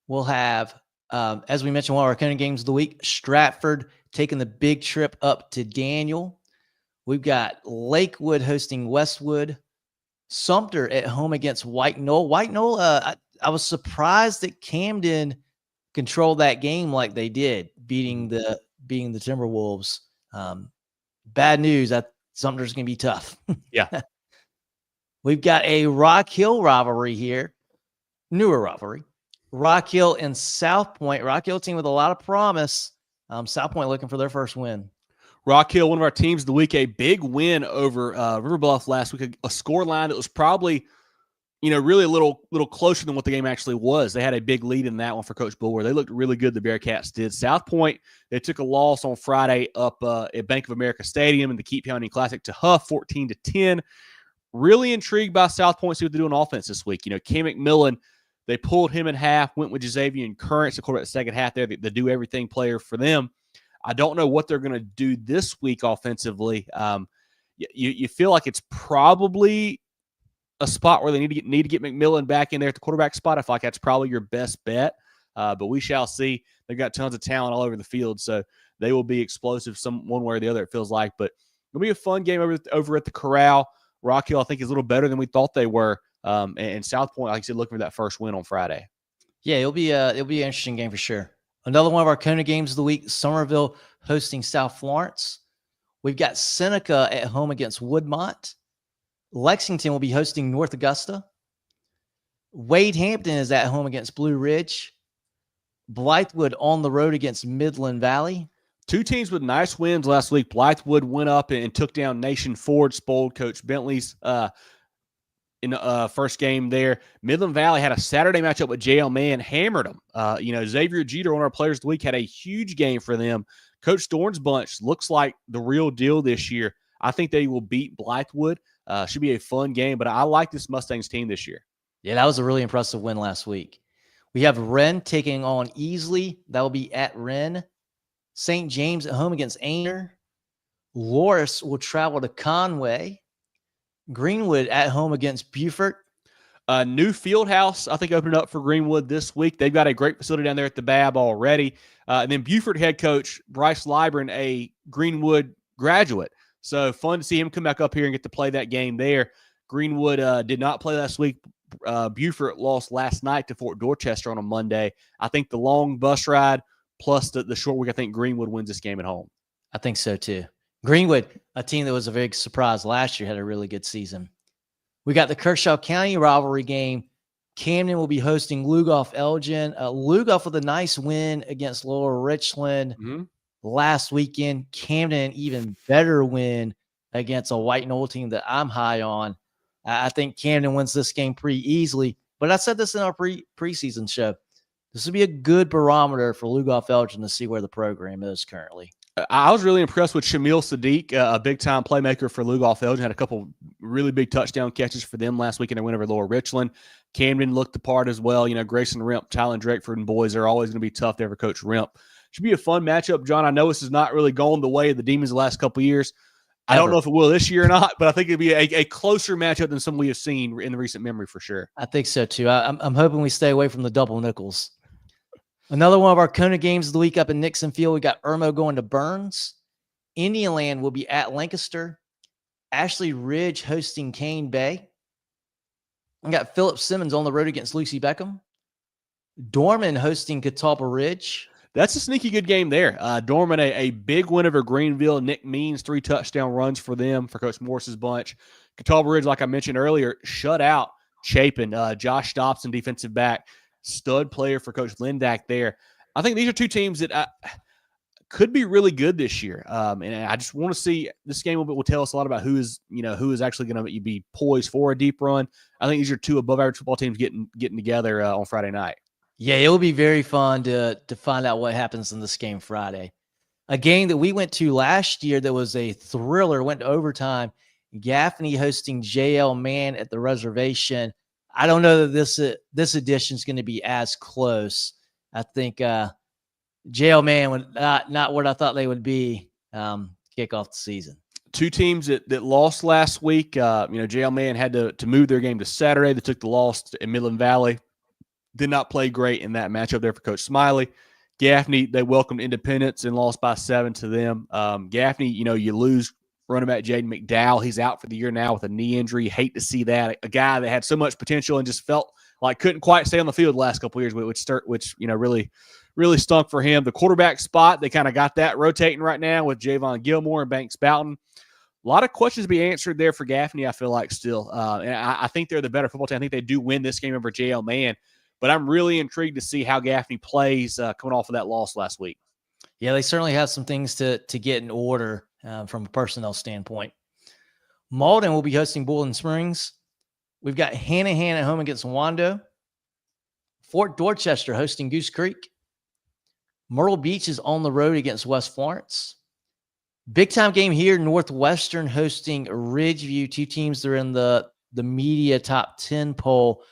We'll have, as we mentioned, one of our kind of games of the week, Stratford taking the big trip up to Daniel. We've got Lakewood hosting Westwood. Sumter at home against White Knoll. White Knoll, I was surprised that Camden controlled that game like they did, beating the Timberwolves. Bad news. Sumter's going to be tough. Yeah. We've got a Rock Hill rivalry here. Newer rivalry. Rock Hill and South Point. Rock Hill team with a lot of promise. South Point looking for their first win. Rock Hill, one of our teams of the week, a big win over River Bluff last week. A score line that was probably, really a little closer than what the game actually was. They had a big lead in that one for Coach Bulwer. They looked really good, the Bearcats did. South Point, they took a loss on Friday up at Bank of America Stadium in the Keep County Classic to Huff, 14-10. Really intrigued by South Point, see what they do on offense this week. Cam McMillan, they pulled him in half, went with Jazavian and Currents, of course, at the second half there, the do-everything player for them. I don't know what they're going to do this week offensively. You feel like it's probably a spot where they need to get McMillan back in there at the quarterback spot. I feel like that's probably your best bet, but we shall see. They've got tons of talent all over the field, so they will be explosive one way or the other, it feels like. But it'll be a fun game over at the Corral. Rock Hill, I think, is a little better than we thought they were. And South Point, like I said, looking for that first win on Friday. Yeah, it'll be an interesting game for sure. Another one of our Kona games of the week, Summerville hosting South Florence. We've got Seneca at home against Woodmont. Lexington will be hosting North Augusta. Wade Hampton is at home against Blue Ridge. Blythewood on the road against Midland Valley. Two teams with nice wins last week. Blythewood went up and took down Nation Ford, spoiled Coach Bentley's in the first game there. Midland Valley had a Saturday matchup with JL Man, hammered them. Xavier Jeter, one of our players of the week, had a huge game for them. Coach Dorn's bunch looks like the real deal this year. I think they will beat Blythewood. Should be a fun game, but I like this Mustangs team this year. Yeah, that was a really impressive win last week. We have Wren taking on Easley. That will be at Wren. St. James at home against Ainer. Laurence will travel to Conway. Greenwood at home against Beaufort. New field house, I think, opened up for Greenwood this week. They've got a great facility down there at the BAB already. And then Beaufort head coach Bryce Libran, a Greenwood graduate. So fun to see him come back up here and get to play that game there. Greenwood did not play last week. Beaufort lost last night to Fort Dorchester on a Monday. I think the long bus ride plus the short week, I think Greenwood wins this game at home. I think so too. Greenwood, a team that was a big surprise last year, had a really good season. We got the Kershaw County rivalry game. Camden will be hosting Lugoff Elgin. Lugoff with a nice win against Lower Richland last weekend. Camden, an even better win against a White Knoll team that I'm high on. I think Camden wins this game pretty easily. But I said this in our preseason show. This would be a good barometer for Lugoff Elgin to see where the program is currently. I was really impressed with Shamil Sadiq, a big-time playmaker for Lugoff Elgin. Had a couple really big touchdown catches for them last week in their win over Lower Richland. Camden looked the part as well. You know, Grayson Remp, Tylen Drakeford, and boys are always going to be tough there for Coach Remp. Should be a fun matchup, John. I know this has not really gone the way of the Demons the last couple of years. I don't know if it will this year or not, but I think it'll be a closer matchup than some we have seen in the recent memory for sure. I think so, too. I'm hoping we stay away from the double nickels. Another one of our Kona games of the week up in Nixon Field. We got Irmo going to Byrnes. Indianland will be at Lancaster. Ashley Ridge hosting Cane Bay. We got Philip Simmons on the road against Lucy Beckham. Dorman hosting Catawba Ridge. That's a sneaky good game there. Dorman, a big win over Greenville. Nick Means, 3 touchdown runs for them, for Coach Morris's bunch. Catawba Ridge, like I mentioned earlier, shut out Chapin. Josh Dobson, defensive back, stud player for Coach Lindak there. I think these are two teams that could be really good this year. And I just want to see this game will tell us a lot about who is actually going to be poised for a deep run. I think these are two above average football teams getting together on Friday night. Yeah, it will be very fun to find out what happens in this game Friday. A game that we went to last year that was a thriller, went to overtime. Gaffney hosting JL Mann at the reservation. I don't know that this edition is going to be as close. I think JL Mann would not what I thought they would be kick off the season. Two teams that lost last week. JL Mann had to move their game to Saturday. They took the loss in Midland Valley. Did not play great in that matchup there for Coach Smiley. Gaffney, they welcomed Independence and lost by 7 to them. Gaffney, you lose running back Jaden McDowell. He's out for the year now with a knee injury. Hate to see that. A guy that had so much potential and just felt like couldn't quite stay on the field the last couple of years, which really stunk for him. The quarterback spot, they kind of got that rotating right now with Javon Gilmore and Banks Boughton. A lot of questions to be answered there for Gaffney, I feel like, still. And I think they're the better football team. I think they do win this game over JL Mann. But I'm really intrigued to see how Gaffney plays coming off of that loss last week. Yeah, they certainly have some things to get in order from a personnel standpoint. Malden will be hosting Bowling Springs. We've got Hanahan at home against Wando. Fort Dorchester hosting Goose Creek. Myrtle Beach is on the road against West Florence. Big time game here, Northwestern hosting Ridgeview. Two teams that are in the media top 10 poll.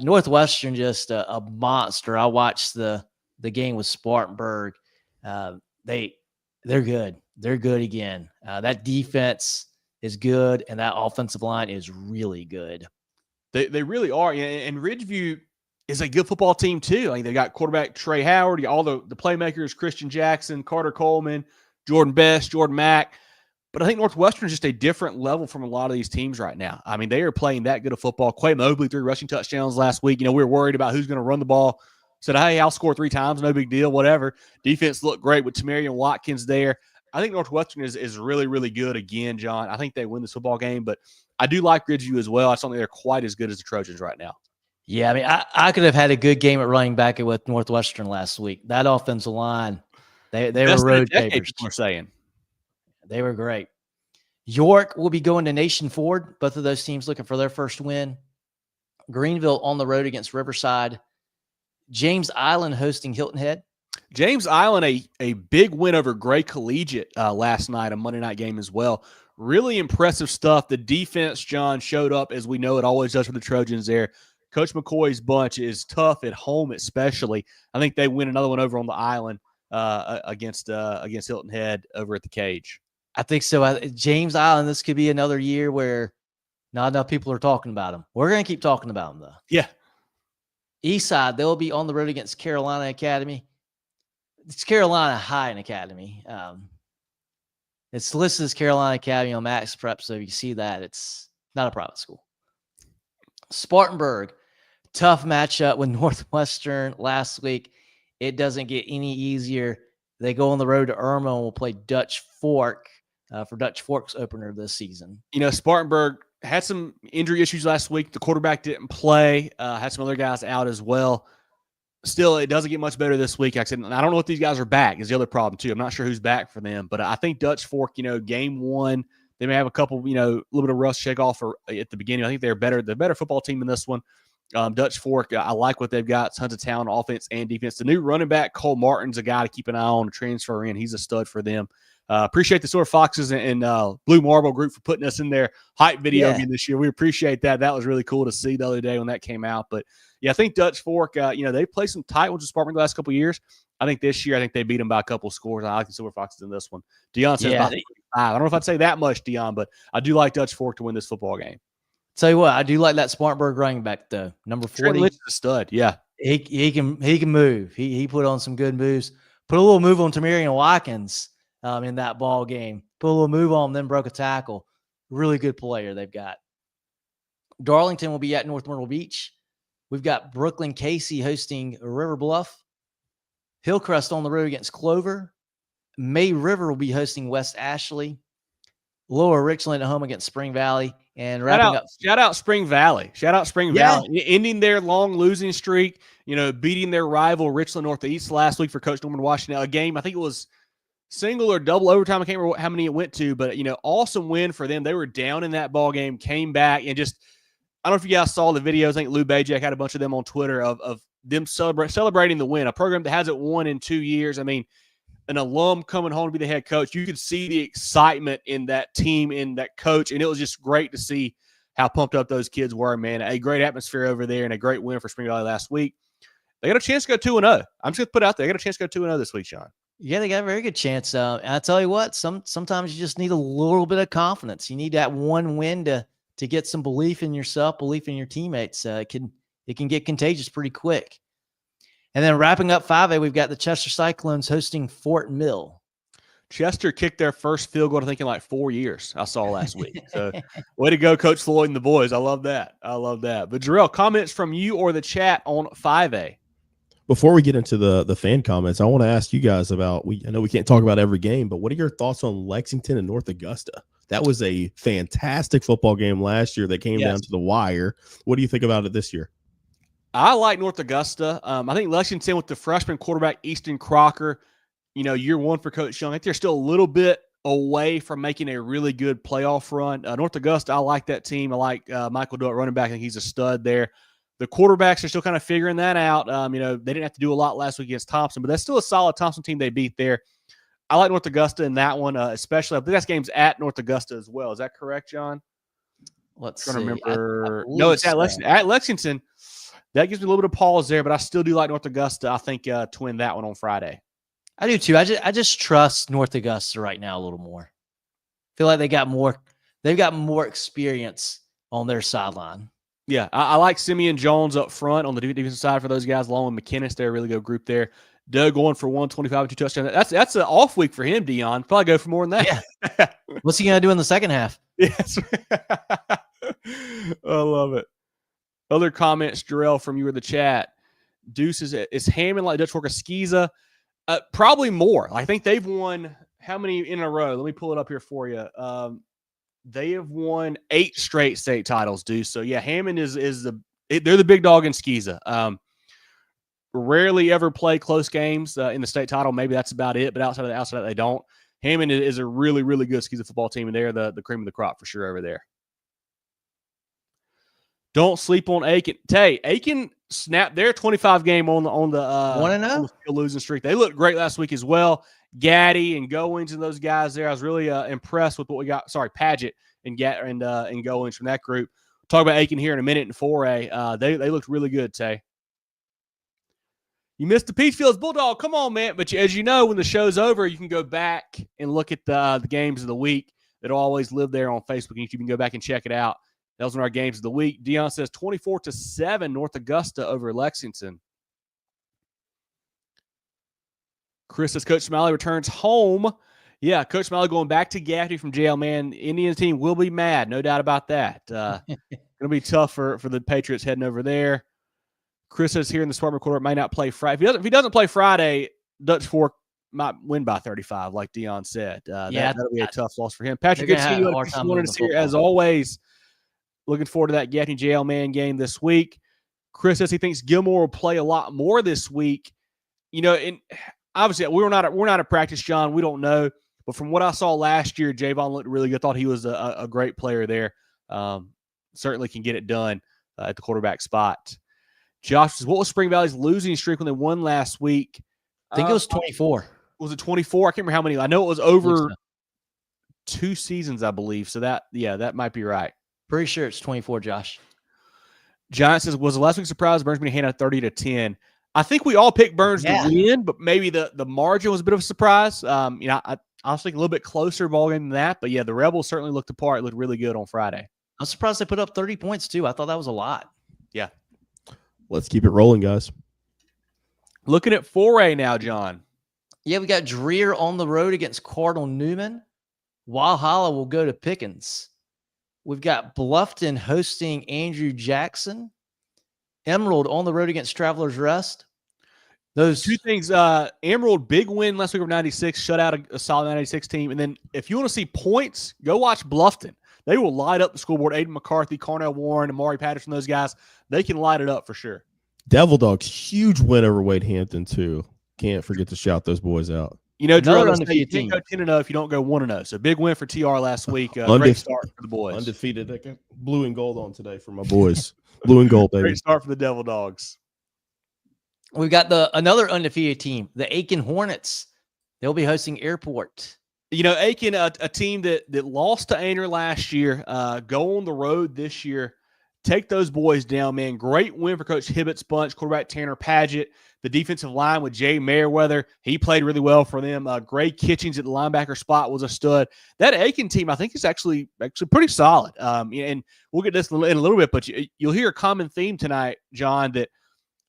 Northwestern just a monster. I watched the game with Spartanburg. They're good. They're good again. That defense is good, and that offensive line is really good. They really are. And Ridgeview is a good football team too. I mean, they got quarterback Trey Howard, all the playmakers, Christian Jackson, Carter Coleman, Jordan Best, Jordan Mack. But I think Northwestern is just a different level from a lot of these teams right now. I mean, they are playing that good of football. Quay Mobley, 3 rushing touchdowns last week. We were worried about who's going to run the ball. Said, hey, I'll score 3 times. No big deal, whatever. Defense looked great with Tamarian Watkins there. I think Northwestern is really, really good again, John. I think they win this football game, but I do like Ridgeview as well. I don't think they're quite as good as the Trojans right now. Yeah, I mean, I could have had a good game at running back with Northwestern last week. That offensive line, they were road papers. We're saying. They were great. York will be going to Nation Ford. Both of those teams looking for their first win. Greenville on the road against Riverside. James Island hosting Hilton Head. James Island, a big win over Gray Collegiate last night, a Monday night game as well. Really impressive stuff. The defense, John, showed up as we know it always does for the Trojans there. Coach McCoy's bunch is tough at home, especially. I think they win another one over on the island against Hilton Head over at the Cage. I think so. James Island, this could be another year where not enough people are talking about them. We're going to keep talking about them, though. Yeah. Eastside, they'll be on the road against Carolina Academy. It's Carolina High and Academy. It's listed as Carolina Academy on Max Prep, so if you see that, it's not a private school. Spartanburg, tough matchup with Northwestern last week. It doesn't get any easier. They go on the road to Irmo and will play Dutch Fork for Dutch Fork's opener this season. You know, Spartanburg had some injury issues last week. The quarterback didn't play. Had some other guys out as well. Still, it doesn't get much better this week. Like I said, I don't know if these guys are back is the other problem, too. I'm not sure who's back for them. But I think Dutch Fork, game one, they may have a couple, a little bit of rust shake off at the beginning. I think they're better. They're a better football team than this one. Dutch Fork, I like what they've got. Tons of talent, offense and defense. The new running back, Cole Martin's a guy to keep an eye on, to transfer in. He's a stud for them. Appreciate the Silver Foxes and Blue Marble group for putting us in their hype video again this year. We appreciate that. That was really cool to see the other day when that came out. But, yeah, I think Dutch Fork, they played some tight ones with Spartanburg the last couple of years. I think this year, they beat them by a couple of scores. I like the Silver Foxes in this one. Dion says about 35. I don't know if I'd say that much, Dion, but I do like Dutch Fork to win this football game. Tell you what, I do like that Spartanburg running back, though. Number 40. He's a stud, yeah. He can move. He put on some good moves. Put a little move on Tamarian Watkins in that ball game. Put a little move on him, then broke a tackle. Really good player they've got. Darlington will be at North Myrtle Beach. We've got Brooklyn Casey hosting River Bluff. Hillcrest on the road against Clover. May River will be hosting West Ashley. Lower Richland at home against Spring Valley. And shout out Spring Valley. Valley. Ending their long losing streak, beating their rival Richland Northeast last week for Coach Norman Washington. A game, I think it was single or double overtime. I can't remember how many it went to, but, awesome win for them. They were down in that ball game, came back, and just, I don't know if you guys saw the videos. I think Lou Bajak had a bunch of them on Twitter of them celebrating the win, a program that hasn't won in 2 years. I mean, an alum coming home to be the head coach. You could see the excitement in that team, in that coach, and it was just great to see how pumped up those kids were, man. A great atmosphere over there and a great win for Spring Valley last week. They got a chance to go 2-0. I'm just going to put out there, they got a chance to go 2-0 this week, Sean. Yeah, they got a very good chance. And I tell you what, sometimes you just need a little bit of confidence. You need that one win to get some belief in yourself, belief in your teammates. It can get contagious pretty quick. And then wrapping up 5A, we've got the Chester Cyclones hosting Fort Mill. Chester kicked their first field goal, I think, in like 4 years. I saw last week. So way to go, Coach Floyd and the boys. I love that. But Jerel, comments from you or the chat on 5A? Before we get into the fan comments, I want to ask you guys about, I know we can't talk about every game, but what are your thoughts on Lexington and North Augusta? That was a fantastic football game last year that came down to the wire. What do you think about it this year? I like North Augusta. I think Lexington with the freshman quarterback, Easton Crocker, year one for Coach Young. I think they're still a little bit away from making a really good playoff run. North Augusta, I like that team. I like Michael Dutt, running back. I think he's a stud there. The quarterbacks are still kind of figuring that out. They didn't have to do a lot last week against Thompson, but that's still a solid Thompson team they beat there. I like North Augusta in that one, especially. I think that game's at North Augusta as well. Is that correct, John? Let's see. Remember. No, it's at Lexington. At Lexington. That gives me a little bit of pause there, but I still do like North Augusta. I think to win that one on Friday. I do too. I just trust North Augusta right now a little more. I feel like they've got more experience on their sideline. Yeah, I like Simeon Jones up front on the defensive side for those guys, along with McKinnis. They're a really good group there. Doug going for 125 and 2 touchdowns. That's an off week for him, Dion. Probably go for more than that. Yeah. What's he going to do in the second half? Yes. I love it. Other comments, Jerel, from you or the chat. Deuce is Hammond like Dutch Fork or SCISA? Probably more. I think they've won how many in a row? Let me pull it up here for you. They have won 8 straight state titles, Deuce. So, yeah, Hammond they're the big dog in SCISA. Rarely ever play close games in the state title. Maybe that's about it, but outside of that, they don't. Hammond is a really, really good SCISA football team, and they're the cream of the crop for sure over there. Don't sleep on Aiken. Aiken snapped their 25 game on the 1-0 losing streak. They looked great last week as well. Gaddy and Goings and those guys there. I was really impressed with what we got. Sorry, Paget and Goings from that group. Talk about Aiken here in a minute in 4A. They looked really good, Tay. You missed the Peachfields Bulldog. Come on, man. But as you know, when the show's over, you can go back and look at the games of the week. It'll always live there on Facebook and YouTube. You can go back and check it out. That was one of our games of the week. Dion says 24-7 North Augusta over Lexington. Chris says Coach Smiley returns home. Yeah, Coach Smiley going back to Gaffney from jail, man. Indians team will be mad. No doubt about that. Going to be tough for the Patriots heading over there. Chris says here in the Spartanburg quarter may not play Friday. If he doesn't play Friday, Dutch Fork might win by 35, like Dion said. That'll be a tough loss for him. Patrick, good to see you here as always. Looking forward to that Gaffney jail man game this week. Chris says he thinks Gilmore will play a lot more this week. You know, and obviously we're not at practice, John. We don't know, but from what I saw last year, Javon looked really good. Thought he was a great player there. Certainly can get it done at the quarterback spot. Josh says, what was Spring Valley's losing streak when they won last week? I think it was 24. Was it 24? I can't remember how many. I know it was over 2 seasons, I believe. So that might be right. Pretty sure it's 24, Josh. Giant says, was the last week surprise Burns being handed out 30-10? I think we all picked Burns to win, but maybe the margin was a bit of a surprise. I was thinking a little bit closer ball game than that, but yeah, the Rebels certainly looked apart. It looked really good on Friday. I'm surprised they put up 30 points too. I thought that was a lot. Yeah. Let's keep it rolling, guys. Looking at 4A now, John. Yeah, we got Dreer on the road against Cardinal Newman. Walhalla will go to Pickens. We've got Bluffton hosting Andrew Jackson. Emerald on the road against Travelers Rest. Those 2 things. Emerald, big win last week over 96, shut out a solid 96 team. And then if you want to see points, go watch Bluffton. They will light up the scoreboard. Aiden McCarthy, Carnell Warren, Amari Patterson, those guys, they can light it up for sure. Devil Dogs, huge win over Wade Hampton, too. Can't forget to shout those boys out. You know, Jerel, you can't go 10-0 if you don't go 1-0. So big win for TR last week. Great start for the boys. Undefeated. I got blue and gold on today for my boys. Blue and gold, baby. Great start for the Devil Dogs. We've got another undefeated team, the Aiken Hornets. They'll be hosting Airport. You know, Aiken, a team that lost to Ainer last year, go on the road this year. Take those boys down, man. Great win for Coach Hibbett's bunch, quarterback Tanner Paget. The defensive line with Jay Mayweather, he played really well for them. Gray Kitchens at the linebacker spot was a stud. That Aiken team, I think, is actually pretty solid. And we'll get this in a little bit, but you'll hear a common theme tonight, John, that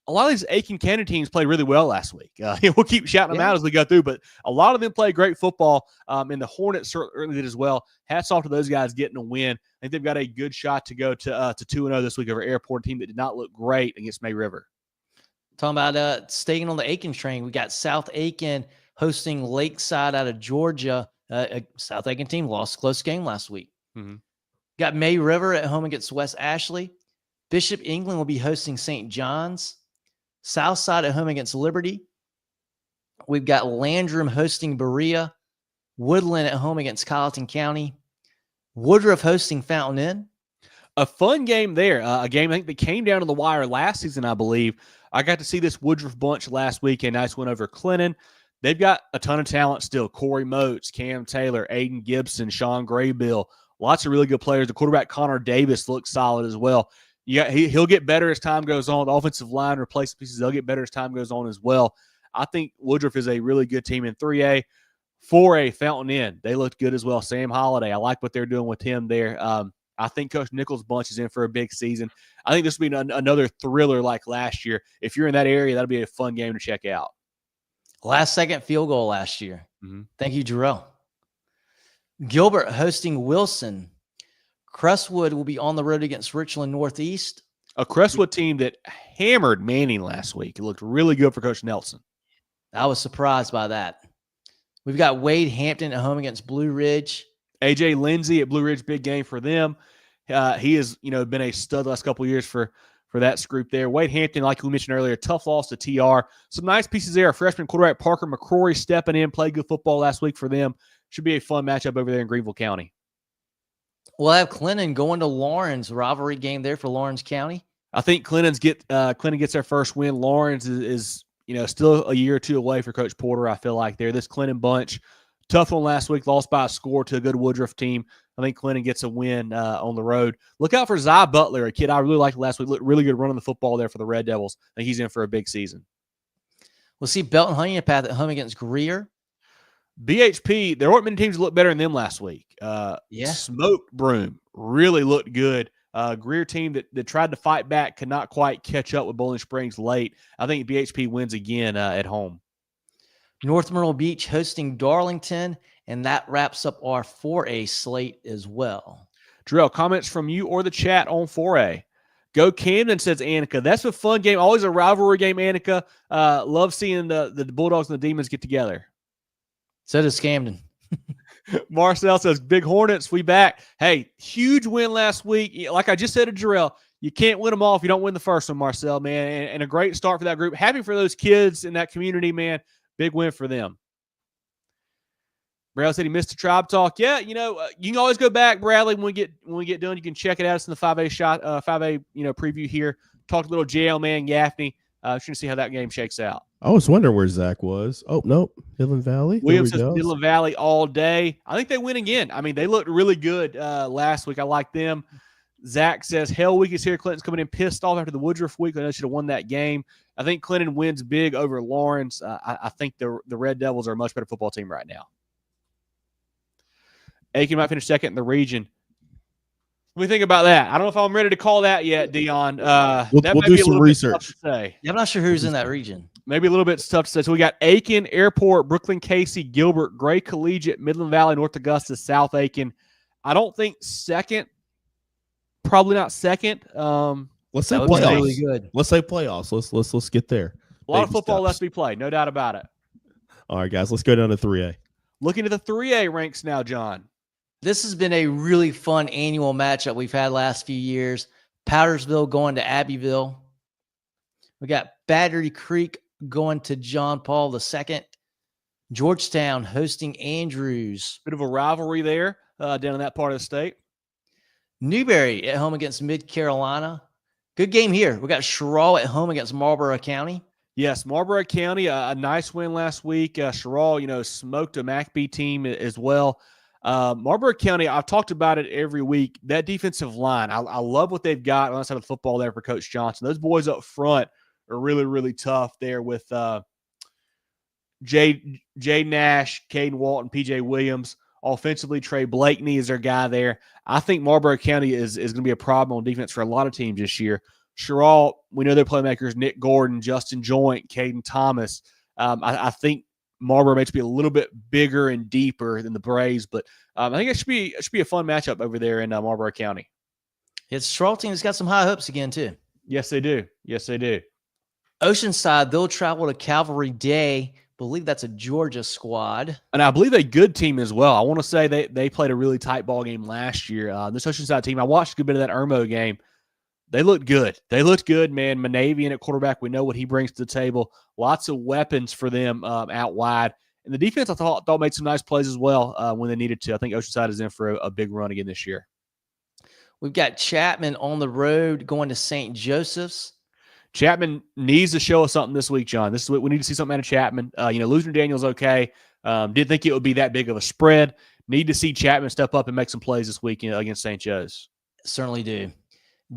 a lot of these Aiken County teams played really well last week. We'll keep shouting them out as we go through, but a lot of them played great football, and the Hornets certainly did as well. Hats off to those guys getting a win. I think they've got a good shot to go to 2-0 this week over Airport, a team that did not look great against May River. Talking about staying on the Aiken train, we got South Aiken hosting Lakeside out of Georgia. South Aiken team lost a close game last week. Mm-hmm. Got May River at home against West Ashley. Bishop England will be hosting St. John's. Southside at home against Liberty. We've got Landrum hosting Berea. Woodland at home against Colleton County. Woodruff hosting Fountain Inn. A fun game there. A game I think that came down to the wire last season, I believe. I got to see this Woodruff bunch last weekend. Nice win over Clinton. They've got a ton of talent still. Corey Moats, Cam Taylor, Aiden Gibson, Sean Graybill. Lots of really good players. The quarterback Connor Davis looks solid as well. Yeah, he'll get better as time goes on. The offensive line replacement pieces, they'll get better as time goes on as well. I think Woodruff is a really good team in 3A. 4A, Fountain Inn, they looked good as well. Sam Holiday, I like what they're doing with him there. I think Coach Nichols' bunch is in for a big season. I think this will be another thriller like last year. If you're in that area, that'll be a fun game to check out. Last second field goal last year. Mm-hmm. Thank you, Jerel. Gilbert hosting Wilson. Crestwood will be on the road against Richland Northeast. A Crestwood team that hammered Manning last week. It looked really good for Coach Nelson. I was surprised by that. We've got Wade Hampton at home against Blue Ridge. AJ Lindsay at Blue Ridge, big game for them. He has, been a stud the last couple of years for that group there. Wade Hampton, like we mentioned earlier, tough loss to TR. Some nice pieces there. Freshman quarterback Parker McCrory stepping in, played good football last week for them. Should be a fun matchup over there in Greenville County. We'll have Clinton going to Laurence, rivalry game there for Laurence County. I think Clinton gets their first win. Laurence is still a year or two away for Coach Porter, I feel like there. This Clinton bunch, tough one last week, lost by a score to a good Woodruff team. I think Clinton gets a win on the road. Look out for Zy Butler, a kid I really liked last week. Looked really good running the football there for the Red Devils. I think he's in for a big season. We'll see Belton Honeypath at home against Greer. BHP, there weren't many teams that looked better than them last week. Smoked Broome. Really looked good. Greer team that tried to fight back could not quite catch up with Bowling Springs late. I think BHP wins again at home. North Myrtle Beach hosting Darlington, and that wraps up our 4A slate as well. Jerel, comments from you or the chat on 4A. Go Camden, says Annika. That's a fun game. Always a rivalry game, Annika. Love seeing the Bulldogs and the Demons get together. So does Camden. Marcel says, Big Hornets, we back. Hey, huge win last week. Like I just said to Jerel, you can't win them all if you don't win the first one, Marcel, man. And a great start for that group. Happy for those kids in that community, man. Big win for them. Bradley said he missed the Tribe Talk. Yeah, you can always go back, Bradley, when we get done. You can check it out. It's in the 5A shot, 5A, preview here. Talked a little JL man, Gaffney. Trying to see how that game shakes out. I was wondering where Zach was. Oh, nope. Midland Valley. Williams says Midland Valley all day. I think they win again. I mean, they looked really good last week. I like them. Zach says, Hell Week is here. Clinton's coming in pissed off after the Woodruff week. I know they should have won that game. I think Clinton wins big over Laurence. I think the Red Devils are a much better football team right now. Aiken might finish second in the region. What do you think about that? I don't know if I'm ready to call that yet, Dion. We'll do some research. Yeah, I'm not sure who's in that region. Maybe a little bit tough to say. So we got Aiken, Airport, Brooklyn, Casey, Gilbert, Gray Collegiate, Midland Valley, North Augusta, South Aiken. I don't think second. Probably not second. Let's say playoffs. Really good. Let's say playoffs. Let's get there. A lot of football left to be played, no doubt about it. All right, guys, let's go down to 3A. Looking at the 3A ranks now, John. This has been a really fun annual matchup we've had last few years. Powdersville going to Abbeville. We got Battery Creek going to John Paul II. Georgetown hosting Andrews. Bit of a rivalry there down in that part of the state. Newberry at home against Mid-Carolina. Good game here. We got Sherrall at home against Marlboro County. Yes, Marlboro County, a nice win last week. Sherrall, smoked a MACB team as well. Marlboro County, I've talked about it every week. That defensive line, I love what they've got on that side of the football there for Coach Johnson. Those boys up front are really, really tough there with Jay Nash, Caden Walton, PJ Williams. Offensively, Trey Blakeney is their guy there. I think Marlboro County is going to be a problem on defense for a lot of teams this year. Sherrall, we know their playmakers, Nick Gordon, Justin Joint, Caden Thomas. I think Marlboro may be a little bit bigger and deeper than the Braves, but I think it should be a fun matchup over there in Marlboro County. It's Sherrall team that's got some high hopes again, too. Yes, they do. Yes, they do. Oceanside, they'll travel to Calvary Day. Believe that's a Georgia squad. And I believe a good team as well. I want to say they played a really tight ball game last year. This Oceanside team, I watched a good bit of that Irmo game. They looked good. They looked good, man. Manavian at quarterback, we know what he brings to the table. Lots of weapons for them out wide. And the defense, I thought made some nice plays as well when they needed to. I think Oceanside is in for a big run again this year. We've got Chapman on the road going to St. Joseph's. Chapman needs to show us something this week, John. This is what we need to see something out of Chapman. Losing to Daniel's okay. Didn't think it would be that big of a spread. Need to see Chapman step up and make some plays this week against St. Joe's. Certainly do.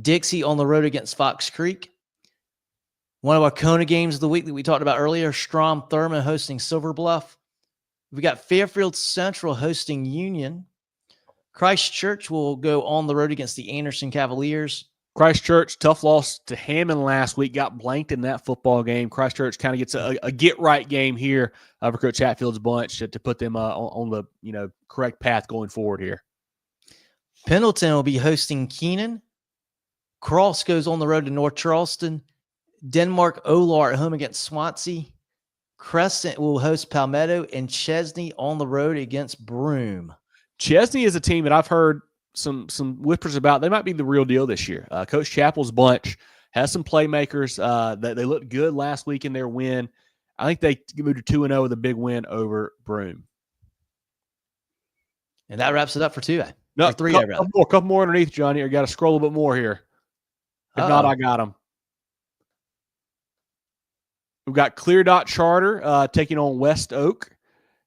Dixie on the road against Fox Creek. One of our Kona games of the week that we talked about earlier, Strom Thurmond hosting Silver Bluff. We got Fairfield Central hosting Union. Christchurch will go on the road against the Anderson Cavaliers. Christchurch, tough loss to Hammond last week, got blanked in that football game. Christchurch kind of gets a get-right game here for Coach Hatfield's bunch to put them on the correct path going forward here. Pendleton will be hosting Keenan. Cross goes on the road to North Charleston. Denmark Olar at home against Swansea. Crescent will host Palmetto, and Chesney on the road against Broome. Chesney is a team that I've heard some whispers about. They might be the real deal this year. Coach Chappell's bunch has some playmakers that they looked good last week in their win. I think they moved to 2-0 with a big win over Broome. And that wraps it up for 2A. No, or 3A, rather. Couple more underneath, Johnny. I got to scroll a bit more here. If not, I got them. We've got Clear Dot Charter taking on West Oak.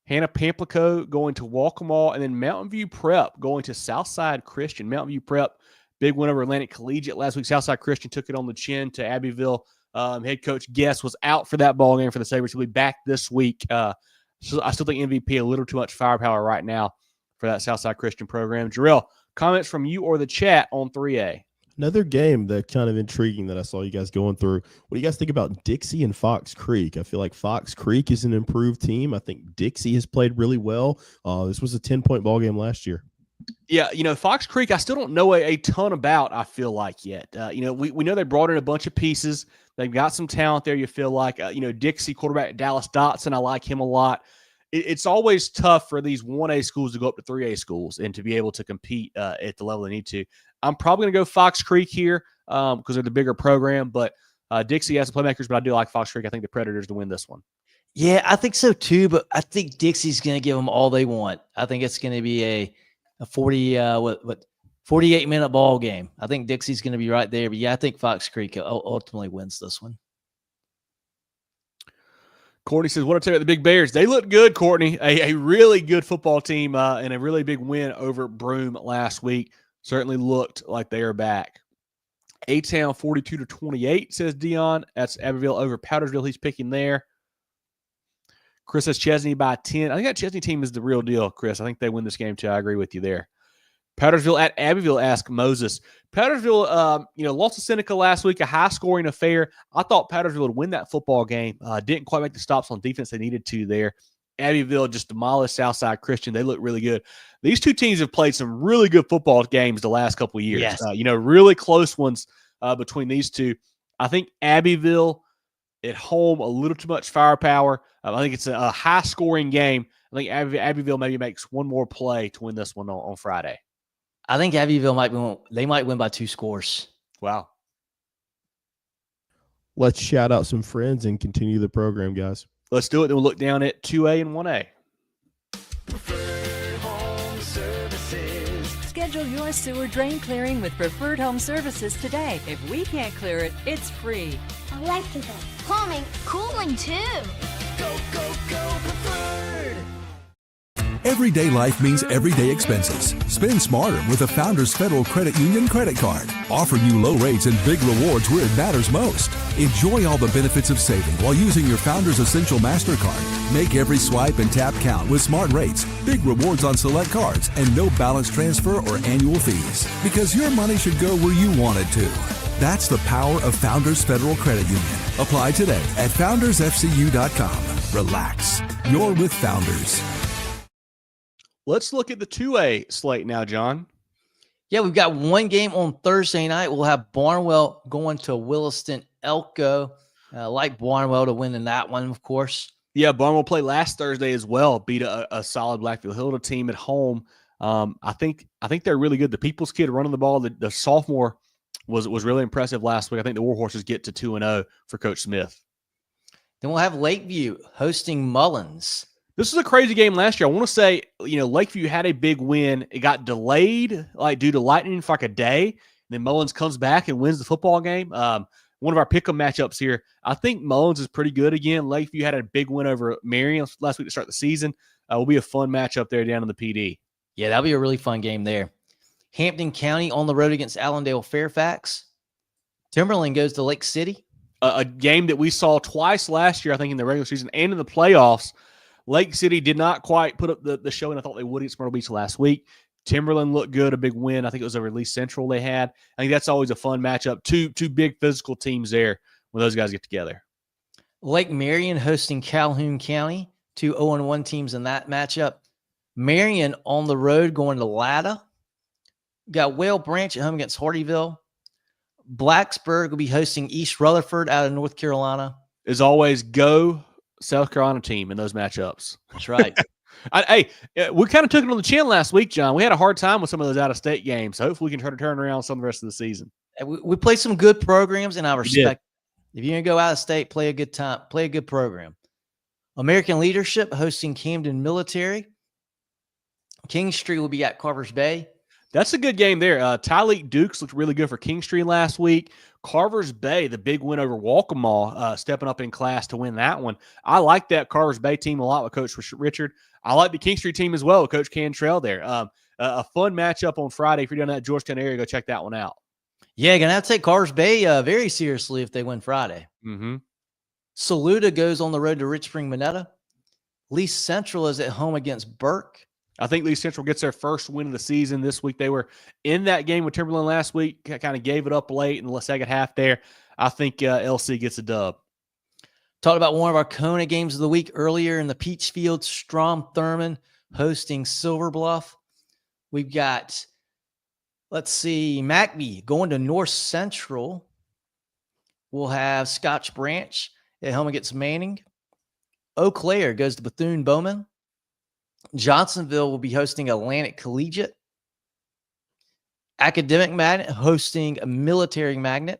Hannah Pamplico going to Walkmall, and then Mountain View Prep going to Southside Christian. Mountain View Prep, big win over Atlantic Collegiate last week. Southside Christian took it on the chin to Abbeville. Head coach Guess was out for that ball game for the Sabres. He'll be back this week. So I still think MVP a little too much firepower right now for that Southside Christian program. Jerel, comments from you or the chat on 3A? Another game that kind of intriguing that I saw you guys going through. What do you guys think about Dixie and Fox Creek? I feel like Fox Creek is an improved team. I think Dixie has played really well. This was a 10-point ball game last year. Yeah, Fox Creek, I still don't know a ton about, I feel like, yet. We know they brought in a bunch of pieces. They've got some talent there, you feel like. Dixie quarterback Dallas Dotson, I like him a lot. It's always tough for these 1A schools to go up to 3A schools and to be able to compete at the level they need to. I'm probably going to go Fox Creek here because they're the bigger program, but Dixie has the playmakers, but I do like Fox Creek. I think the Predators to win this one. Yeah, I think so too, but I think Dixie's going to give them all they want. I think it's going to be a 48-minute ball game. I think Dixie's going to be right there, but yeah, I think Fox Creek ultimately wins this one. Courtney says, what I tell you about the Big Bears? They look good, Courtney. A really good football team and a really big win over Broome last week. Certainly looked like they are back. A-Town 42-28, says Dion. That's Abbeville over Powdersville. He's picking there. Chris says Chesney by 10. I think that Chesney team is the real deal, Chris. I think they win this game, too. I agree with you there. Powdersville at Abbeville, ask Moses. Powdersville, lost to Seneca last week, a high-scoring affair. I thought Powdersville would win that football game. Didn't quite make the stops on defense they needed to there. Abbeville just demolished Southside Christian. They look really good. These two teams have played some really good football games the last couple of years. Yes. Really close ones between these two. I think Abbeville at home, a little too much firepower. I think it's a high-scoring game. I think Abbeville maybe makes one more play to win this one on Friday. I think Abbeville might win by 2 scores. Wow. Let's shout out some friends and continue the program, guys. Let's do it. Then we'll look down at 2A and 1A. Preferred Home Services. Schedule your sewer drain clearing with Preferred Home Services today. If we can't clear it, it's free. Electrical, plumbing, cooling too. Go, go, go, Preferred. Everyday life means everyday expenses. Spend smarter with a Founders Federal Credit Union credit card, offering you low rates and big rewards where it matters most. Enjoy all the benefits of saving while using your Founders Essential MasterCard. Make every swipe and tap count with smart rates, big rewards on select cards, and no balance transfer or annual fees. Because your money should go where you want it to. That's the power of Founders Federal Credit Union. Apply today at foundersfcu.com. Relax. You're with Founders. Let's look at the 2A slate now, John. Yeah, we've got one game on Thursday night. We'll have Barnwell going to Williston Elko. Like Barnwell to win in that one, of course. Yeah, Barnwell played last Thursday as well. Beat a solid Blackfield Hilda team at home. I think they're really good. The People's Kid running the ball, the sophomore was really impressive last week. I think the Warhorses get to 2-0 for Coach Smith. Then we'll have Lakeview hosting Mullins. This is a crazy game last year. I want to say, Lakeview had a big win. It got delayed, due to lightning for a day. And then Mullins comes back and wins the football game. One of our pick-em matchups here. I think Mullins is pretty good again. Lakeview had a big win over Marion last week to start the season. Will be a fun matchup there down in the PD. Yeah, that'll be a really fun game there. Hampton County on the road against Allendale Fairfax. Timberland goes to Lake City. A game that we saw twice last year, I think, in the regular season and in the playoffs. Lake City did not quite put up the showing I thought they would against Myrtle Beach last week. Timberland looked good, a big win. I think it was over Lee Central they had. I think that's always a fun matchup. Two big physical teams there when those guys get together. Lake Marion hosting Calhoun County. 2 0-1 teams in that matchup. Marion on the road going to Latta. Got Whale Branch at home against Hardyville. Blacksburg will be hosting East Rutherford out of North Carolina. As always, go South Carolina team in those matchups. That's right. We kind of took it on the chin last week, John. We had a hard time with some of those out-of-state games. So hopefully we can try to turn around some of the rest of the season. We played some good programs, and I respect it. If you're going to go out of state, play a good time, play a good program. American Leadership hosting Camden Military. King Street will be at Carvers Bay. That's a good game there. Tyleek Dukes looked really good for Kingstree last week. Carver's Bay, the big win over Walkamaw, stepping up in class to win that one. I like that Carver's Bay team a lot with Coach Richard. I like the Kingstree team as well with Coach Cantrell there. A fun matchup on Friday. If you're down in that Georgetown area, go check that one out. Yeah, going to have to take Carver's Bay very seriously if they win Friday. Mm-hmm. Saluda goes on the road to Rich Spring Minetta. Lee Central is at home against Burke. I think Lee Central gets their first win of the season this week. They were in that game with Timberland last week, kind of gave it up late in the second half there. I think LC gets a dub. Talked about one of our Kona games of the week earlier in the Peachfield. Strom Thurmond hosting Silver Bluff. We've got, let's see, McBee going to North Central. We'll have Scotch Branch at home against Manning. Eau Claire goes to Bethune-Bowman. Johnsonville will be hosting Atlantic Collegiate. Academic Magnet hosting a Military Magnet.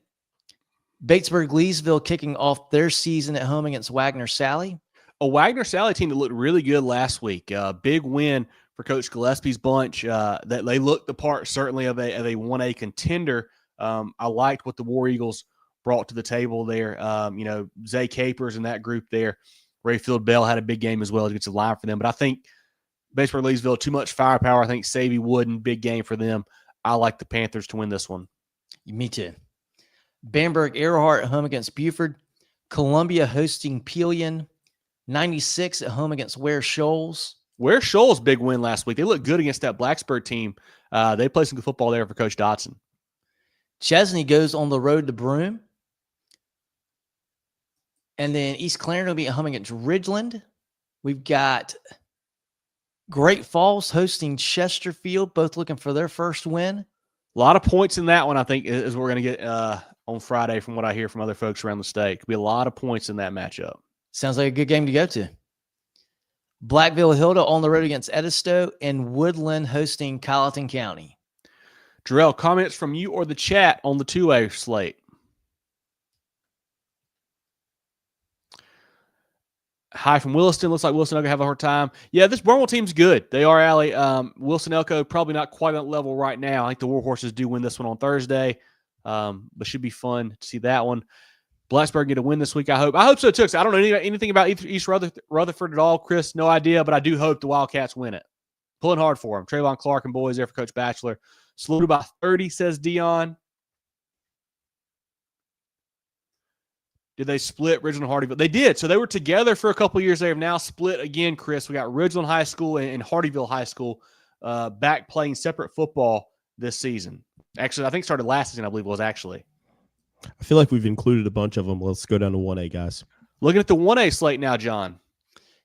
Batesburg-Leesville kicking off their season at home against Wagner Sally. A Wagner Sally team that looked really good last week. Big win for Coach Gillespie's bunch. That they looked the part certainly of a 1A contender. I liked what the War Eagles brought to the table there. Zay Capers and that group there. Rayfield Bell had a big game as well against the line for them. But I think Batesburg-Leesville, too much firepower. I think Savy Wooden, big game for them. I like the Panthers to win this one. Me too. Bamberg-Earhart at home against Buford. Columbia hosting Pelion. 96 at home against Ware Shoals. Ware Shoals, big win last week. They looked good against that Blacksburg team. They played some good football there for Coach Dotson. Chesney goes on the road to Broome. And then East Clarendon will be at home against Ridgeland. We've got Great Falls hosting Chesterfield, both looking for their first win. A lot of points in that one, I think, is what we're going to get on Friday from what I hear from other folks around the state. Could be a lot of points in that matchup. Sounds like a good game to go to. Blackville Hilda on the road against Edisto, and Woodland hosting Colleton County. Jerel, comments from you or the chat on the 2A slate? Hi from Williston. Looks like Wilson Elko have a hard time. Yeah, this Barnwell team's good. They are, Allie. Wilson Elko probably not quite at that level right now. I think the Warhorses do win this one on Thursday, but should be fun to see that one. Blacksburg get a win this week, I hope. I hope so, too. I don't know anything about East Rutherford at all, Chris. No idea, but I do hope the Wildcats win it. Pulling hard for them. Trayvon Clark and boys there for Coach Batchelor. Saluted by 30, says Dion. Did they split Ridgeland and Hardyville? They did. So they were together for a couple of years. They have now split again, Chris. We got Ridgeland High School and Hardyville High School back playing separate football this season. Actually, I think it started last season, I believe it was actually. I feel like we've included a bunch of them. Let's go down to 1A, guys. Looking at the 1A slate now, John.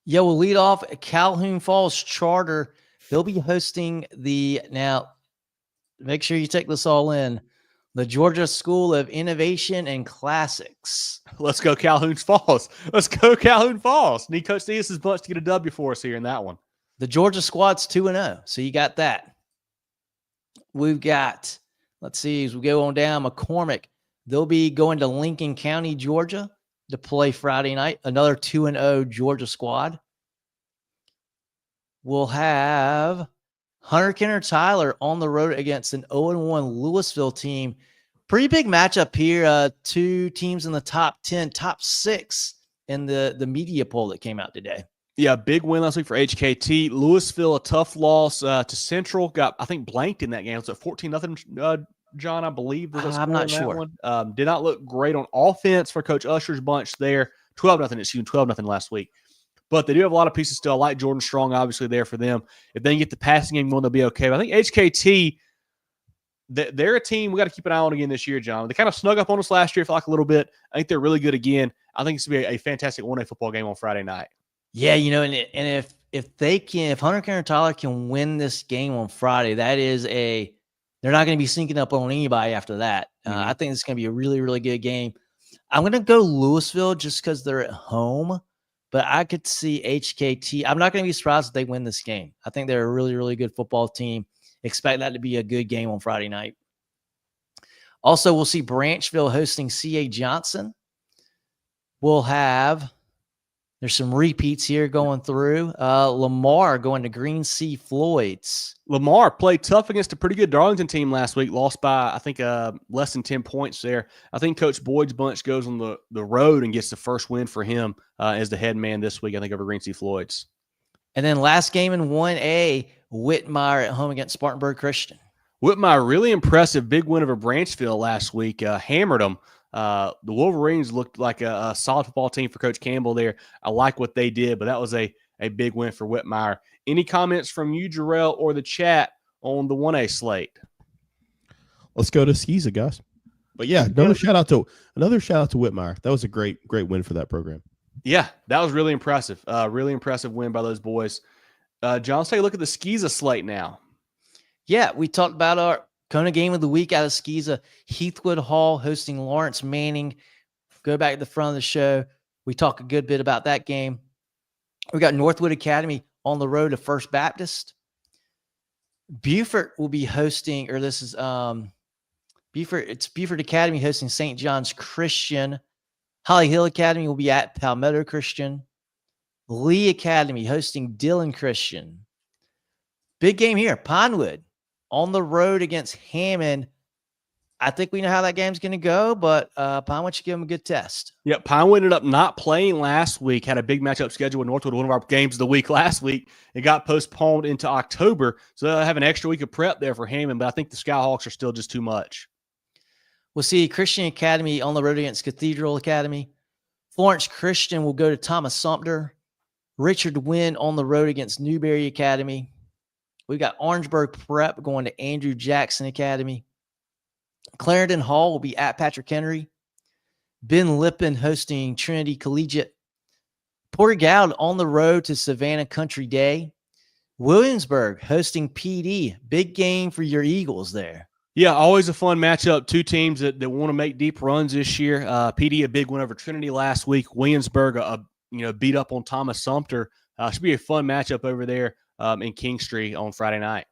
Yeah, we'll lead off Calhoun Falls Charter. They'll be hosting now, make sure you take this all in, the Georgia School of Innovation and Classics. Let's go Calhoun Falls. Let's go Calhoun Falls. Need Coach Theus's bunch to get a W for us here in that one. The Georgia squad's 2-0, so you got that. We've got, let's see, as we go on down, McCormick. They'll be going to Lincoln County, Georgia to play Friday night. Another 2-0 Georgia squad. We'll have Hunter Kenner Tyler on the road against an 0-1 Louisville team. Pretty big matchup here. Two teams in the top 10, top 6 in the media poll that came out today. Yeah, big win last week for HKT. Louisville, a tough loss to Central. Got, I think, blanked in that game. So 14-0, John, I believe. I'm not sure. Did not look great on offense for Coach Usher's bunch there. 12-0 last week. But they do have a lot of pieces still. I like Jordan Strong, obviously, there for them. If they can get the passing game going, they'll be okay. But I think HKT, they're a team we got to keep an eye on again this year, John. They kind of snug up on us last year, I feel like a little bit. I think they're really good again. I think it's going to be a fantastic 1A football game on Friday night. Yeah, and if Hunter Kenner Tyler can win this game on Friday, they're not going to be sinking up on anybody after that. I think it's going to be a really, really good game. I'm going to go Louisville just because they're at home, but I could see HKT. I'm not going to be surprised if they win this game. I think they're a really, really good football team. Expect that to be a good game on Friday night. Also, we'll see Branchville hosting C.A. Johnson. We'll have There's some repeats here going through. Lamar going to Green Sea Floyd's. Lamar played tough against a pretty good Darlington team last week, lost by, I think, less than 10 points there. I think Coach Boyd's bunch goes on the road and gets the first win for him as the head man this week, I think, over Green Sea Floyd's. And then last game in 1A, Whitmire at home against Spartanburg Christian. Whitmire, really impressive. Big win over Branchville last week. Hammered them. The Wolverines looked like a solid football team for Coach Campbell there. I like what they did, but that was a big win for Whitmire. Any comments from you, Jerel, or the chat on the 1A slate? Let's go to SCISA, guys. But yeah, another shout out to Whitmire. That was a great win for that program. Yeah, that was really impressive. Really impressive win by those boys. John, let's take a look at the SCISA slate now. Yeah, we talked about our Kona game of the week out of SCISA. Heathwood Hall hosting Laurence Manning. Go back to the front of the show. We talk a good bit about that game. We got Northwood Academy on the road to First Baptist. Beaufort will be hosting, or this is Beaufort. It's Beaufort Academy hosting St. John's Christian. Holly Hill Academy will be at Palmetto Christian. Lee Academy hosting Dillon Christian. Big game here. Pinewood on the road against Hammond. I think we know how that game's going to go, but Pinewood should give them a good test. Yeah, Pinewood ended up not playing last week. Had a big matchup scheduled with Northwood, one of our games of the week last week. It got postponed into October, so they'll have an extra week of prep there for Hammond, but I think the Skyhawks are still just too much. We'll see Christian Academy on the road against Cathedral Academy. Florence Christian will go to Thomas Sumter. Richard Wynn on the road against Newberry Academy. We've got Orangeburg Prep going to Andrew Jackson Academy. Clarendon Hall will be at Patrick Henry. Ben Lippen hosting Trinity Collegiate. Porter Gaud on the road to Savannah Country Day. Williamsburg hosting PD. Big game for your Eagles there. Yeah, always a fun matchup. Two teams that want to make deep runs this year. PD, a big win over Trinity last week. Williamsburg, beat up on Thomas Sumter. Should be a fun matchup over there in Kingstree on Friday night.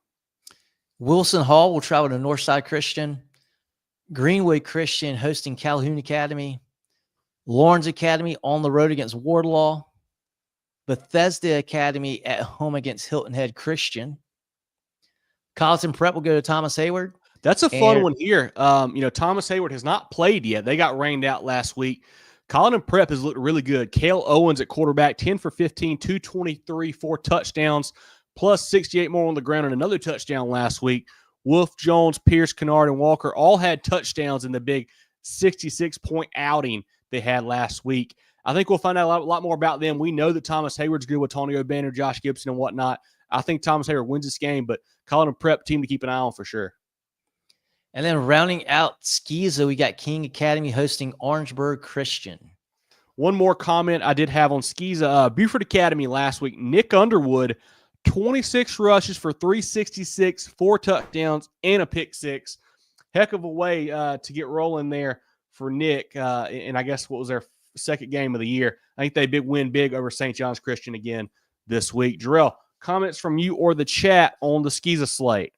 Wilson Hall will travel to Northside Christian. Greenwood Christian hosting Calhoun Academy. Laurens Academy on the road against Wardlaw. Bethesda Academy at home against Hilton Head Christian. Colleton Prep will go to Thomas Hayward. That's a fun one here. Thomas Hayward has not played yet. They got rained out last week. Colleton Prep has looked really good. Cale Owens at quarterback, 10 for 15, 223, 4 touchdowns, plus 68 more on the ground and another touchdown last week. Wolf, Jones, Pierce, Kennard, and Walker all had touchdowns in the big 66-point outing they had last week. I think we'll find out a lot more about them. We know that Thomas Hayward's good with Tonio Banner, Josh Gibson, and whatnot. I think Thomas Hayward wins this game, but Colleton Prep team to keep an eye on for sure. And then rounding out SCISA, we got King Academy hosting Orangeburg Christian. One more comment I did have on SCISA. Beaufort Academy last week, Nick Underwood, 26 rushes for 366, 4 touchdowns, and a pick six. Heck of a way to get rolling there for Nick. And I guess what was their second game of the year. I think they win big over St. John's Christian again this week. Jerel, comments from you or the chat on the SCISA slate?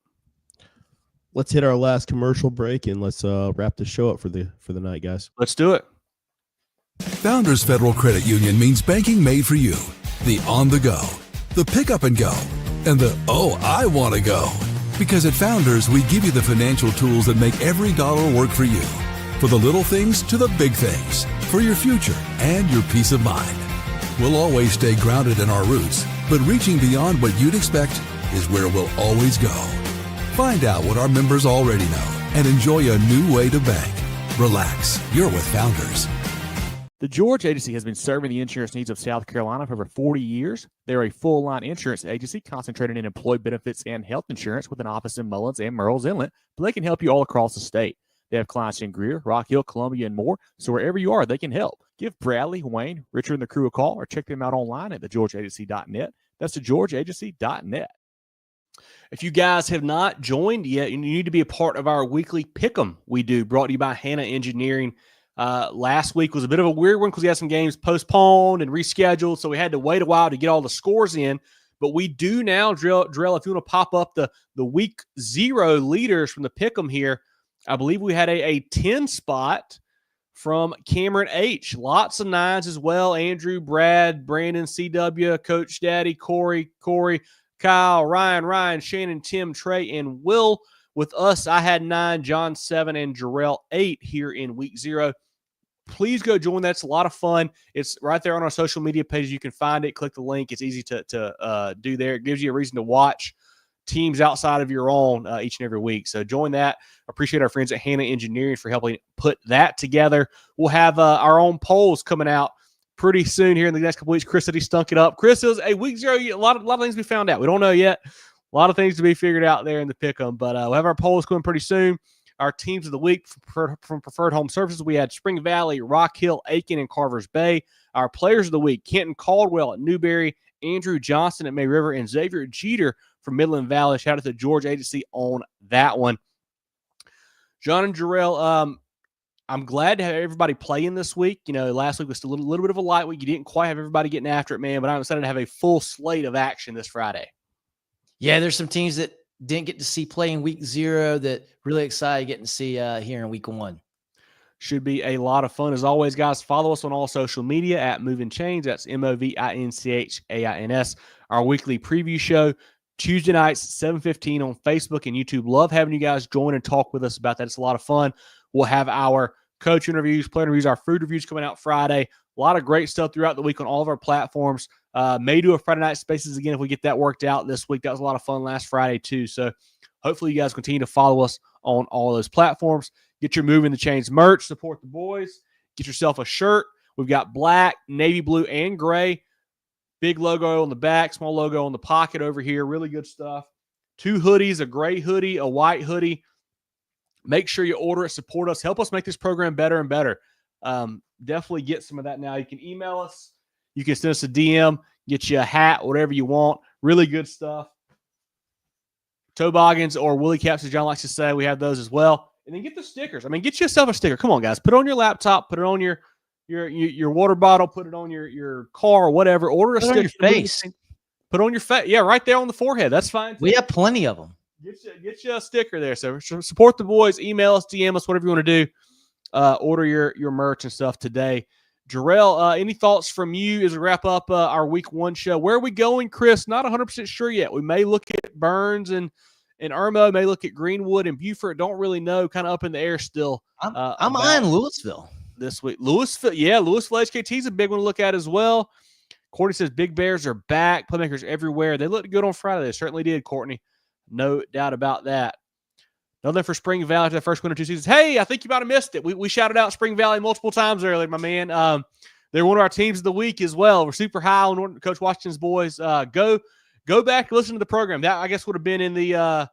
Let's hit our last commercial break and let's wrap the show up for the night, guys. Let's do it. Founders Federal Credit Union means banking made for you. The on the go, the pick up and go, and the I want to go. Because at Founders, we give you the financial tools that make every dollar work for you. For the little things to the big things. For your future and your peace of mind. We'll always stay grounded in our roots, but reaching beyond what you'd expect is where we'll always go. Find out what our members already know and enjoy a new way to bank. Relax, you're with Founders. The George Agency has been serving the insurance needs of South Carolina for over 40 years. They're a full-line insurance agency concentrated in employee benefits and health insurance with an office in Mullins and Murrells Inlet, but they can help you all across the state. They have clients in Greer, Rock Hill, Columbia, and more, so wherever you are, they can help. Give Bradley, Wayne, Richard, and the crew a call or check them out online at thegeorgeagency.net. That's thegeorgeagency.net. If you guys have not joined yet, you need to be a part of our weekly Pick'em we do, brought to you by Hannah Engineering. Last week was a bit of a weird one because we had some games postponed and rescheduled, so we had to wait a while to get all the scores in. But we do now, Jerel, if you want to pop up the week 0 leaders from the Pick'em here, I believe we had a 10 spot from Cameron H. Lots of 9s as well. Andrew, Brad, Brandon, CW, Coach Daddy, Corey, Kyle, Ryan, Shannon, Tim, Trey, and Will. With us, I had 9, John 7, and Jerel 8 here in week 0. Please go join. That's a lot of fun. It's right there on our social media page. You can find it. Click the link. It's easy to do there. It gives you a reason to watch teams outside of your own each and every week. So join that. Appreciate our friends at Hannah Engineering for helping put that together. We'll have our own polls coming out pretty soon here in the next couple weeks. Chris said he stunk it up. Chris, it was a week 0. A lot of things we found out. We don't know yet. A lot of things to be figured out there in the pick'em, but we'll have our polls coming pretty soon. Our teams of the week from Preferred Home Services, we had Spring Valley, Rock Hill, Aiken, and Carvers Bay. Our players of the week, Kenton Caldwell at Newberry, Andrew Johnson at May River, and Xavier Jeter from Midland Valley. Shout out to George Agency on that one. John and Jerel, I'm glad to have everybody playing this week. You know, last week was a little bit of a light week. You didn't quite have everybody getting after it, man, but I'm excited to have a full slate of action this Friday. Yeah, there's some teams that didn't get to see play in week 0 that really excited getting to see here in week 1. Should be a lot of fun. As always, guys, follow us on all social media at Movin Chains. That's MOVINCHAINS. Our weekly preview show, Tuesday nights, 7:15 on Facebook and YouTube. Love having you guys join and talk with us about that. It's a lot of fun. We'll have our coach interviews, player interviews, our food reviews coming out Friday. A lot of great stuff throughout the week on all of our platforms. May do a Friday night spaces again if we get that worked out this week. That was a lot of fun last Friday too. So hopefully you guys continue to follow us on all those platforms. Get your Movin The Chains merch. Support the boys. Get yourself a shirt. We've got black, navy blue, and gray. Big logo on the back, small logo on the pocket over here. Really good stuff. 2 hoodies, a gray hoodie, a white hoodie. Make sure you order it. Support us. Help us make this program better and better. Definitely get some of that now. You can email us. You can send us a DM, get you a hat, whatever you want. Really good stuff. Toboggans or woolly caps, as John likes to say. We have those as well. And then get the stickers. I mean, get yourself a sticker. Come on, guys. Put it on your laptop. Put it on your water bottle. Put it on your car or whatever. Order a sticker. On your face. Put it on your face. Yeah, right there on the forehead. That's fine. We have plenty of them. Get you a sticker there. So support the boys. Email us, DM us, whatever you want to do. Order your merch and stuff today. Jerel, any thoughts from you as we wrap up our week 1 show? Where are we going, Chris? Not 100% sure yet. We may look at Burns and Irmo, may look at Greenwood and Buford. Don't really know. Kind of up in the air still. I'm eyeing Louisville this week. Louisville HKT is a big one to look at as well. Courtney says Big Bears are back. Playmakers everywhere. They looked good on Friday. They certainly did, Courtney. No doubt about that. Nothing for Spring Valley after the first win of 2 seasons. Hey, I think you might have missed it. We shouted out Spring Valley multiple times earlier, my man. They're one of our teams of the week as well. We're super high on Coach Washington's boys. Go back and listen to the program. That, I guess, would have been in the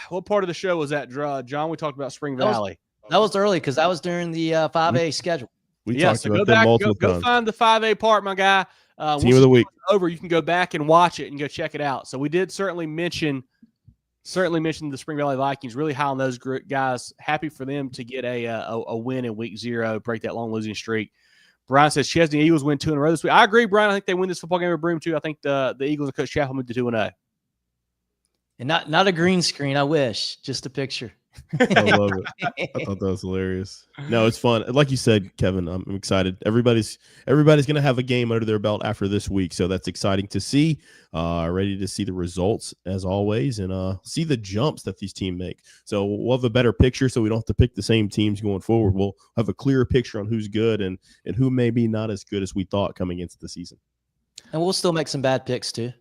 what part of the show was that, John? We talked about Spring Valley. That was early because that was during the 5A schedule. We talked about that multiple times. Go find the 5A part, my guy. Team of the week. Over, you can go back and watch it and go check it out. So we did certainly mention the Spring Valley Vikings. Really high on those guys. Happy for them to get a win in week 0, break that long losing streak. Brian says Chesney Eagles win 2 in a row this week. I agree, Brian. I think they win this football game with Broome too. I think the Eagles and Coach Chappell moved to 2-0. And not a green screen. I wish, just a picture. I love it. I thought that was hilarious. No, it's fun. Like you said, Kevin, I'm excited. Everybody's going to have a game under their belt after this week, so that's exciting to see. Ready to see the results as always, and see the jumps that these teams make. So we'll have a better picture, so we don't have to pick the same teams going forward. We'll have a clearer picture on who's good and who may be not as good as we thought coming into the season. And we'll still make some bad picks too.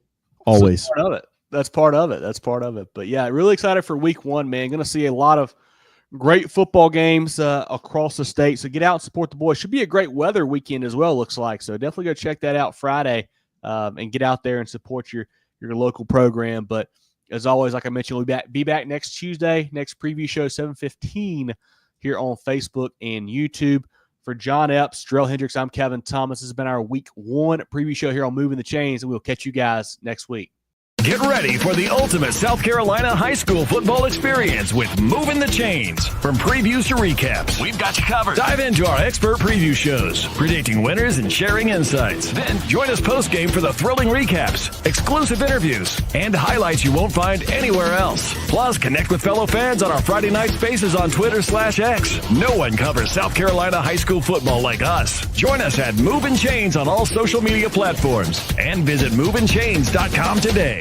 Always. Part of it. That's part of it. But yeah, really excited for week 1, man. Going to see a lot of great football games across the state. So get out and support the boys. Should be a great weather weekend as well, looks like. So definitely go check that out Friday and get out there and support your local program. But as always, like I mentioned, we'll be back next Tuesday, next preview show, 7:15 here on Facebook and YouTube. For John Epps, Jerel Hendricks, I'm Kevin Thomas. This has been our week 1 preview show here on Movin The Chains, and we'll catch you guys next week. Get ready for the ultimate South Carolina high school football experience with Movin The Chains. From previews to recaps, we've got you covered. Dive into our expert preview shows, predicting winners and sharing insights. Then join us post-game for the thrilling recaps, exclusive interviews, and highlights you won't find anywhere else. Plus, connect with fellow fans on our Friday night spaces on Twitter/X. No one covers South Carolina high school football like us. Join us at Movin Chains on all social media platforms and visit movinchains.com today.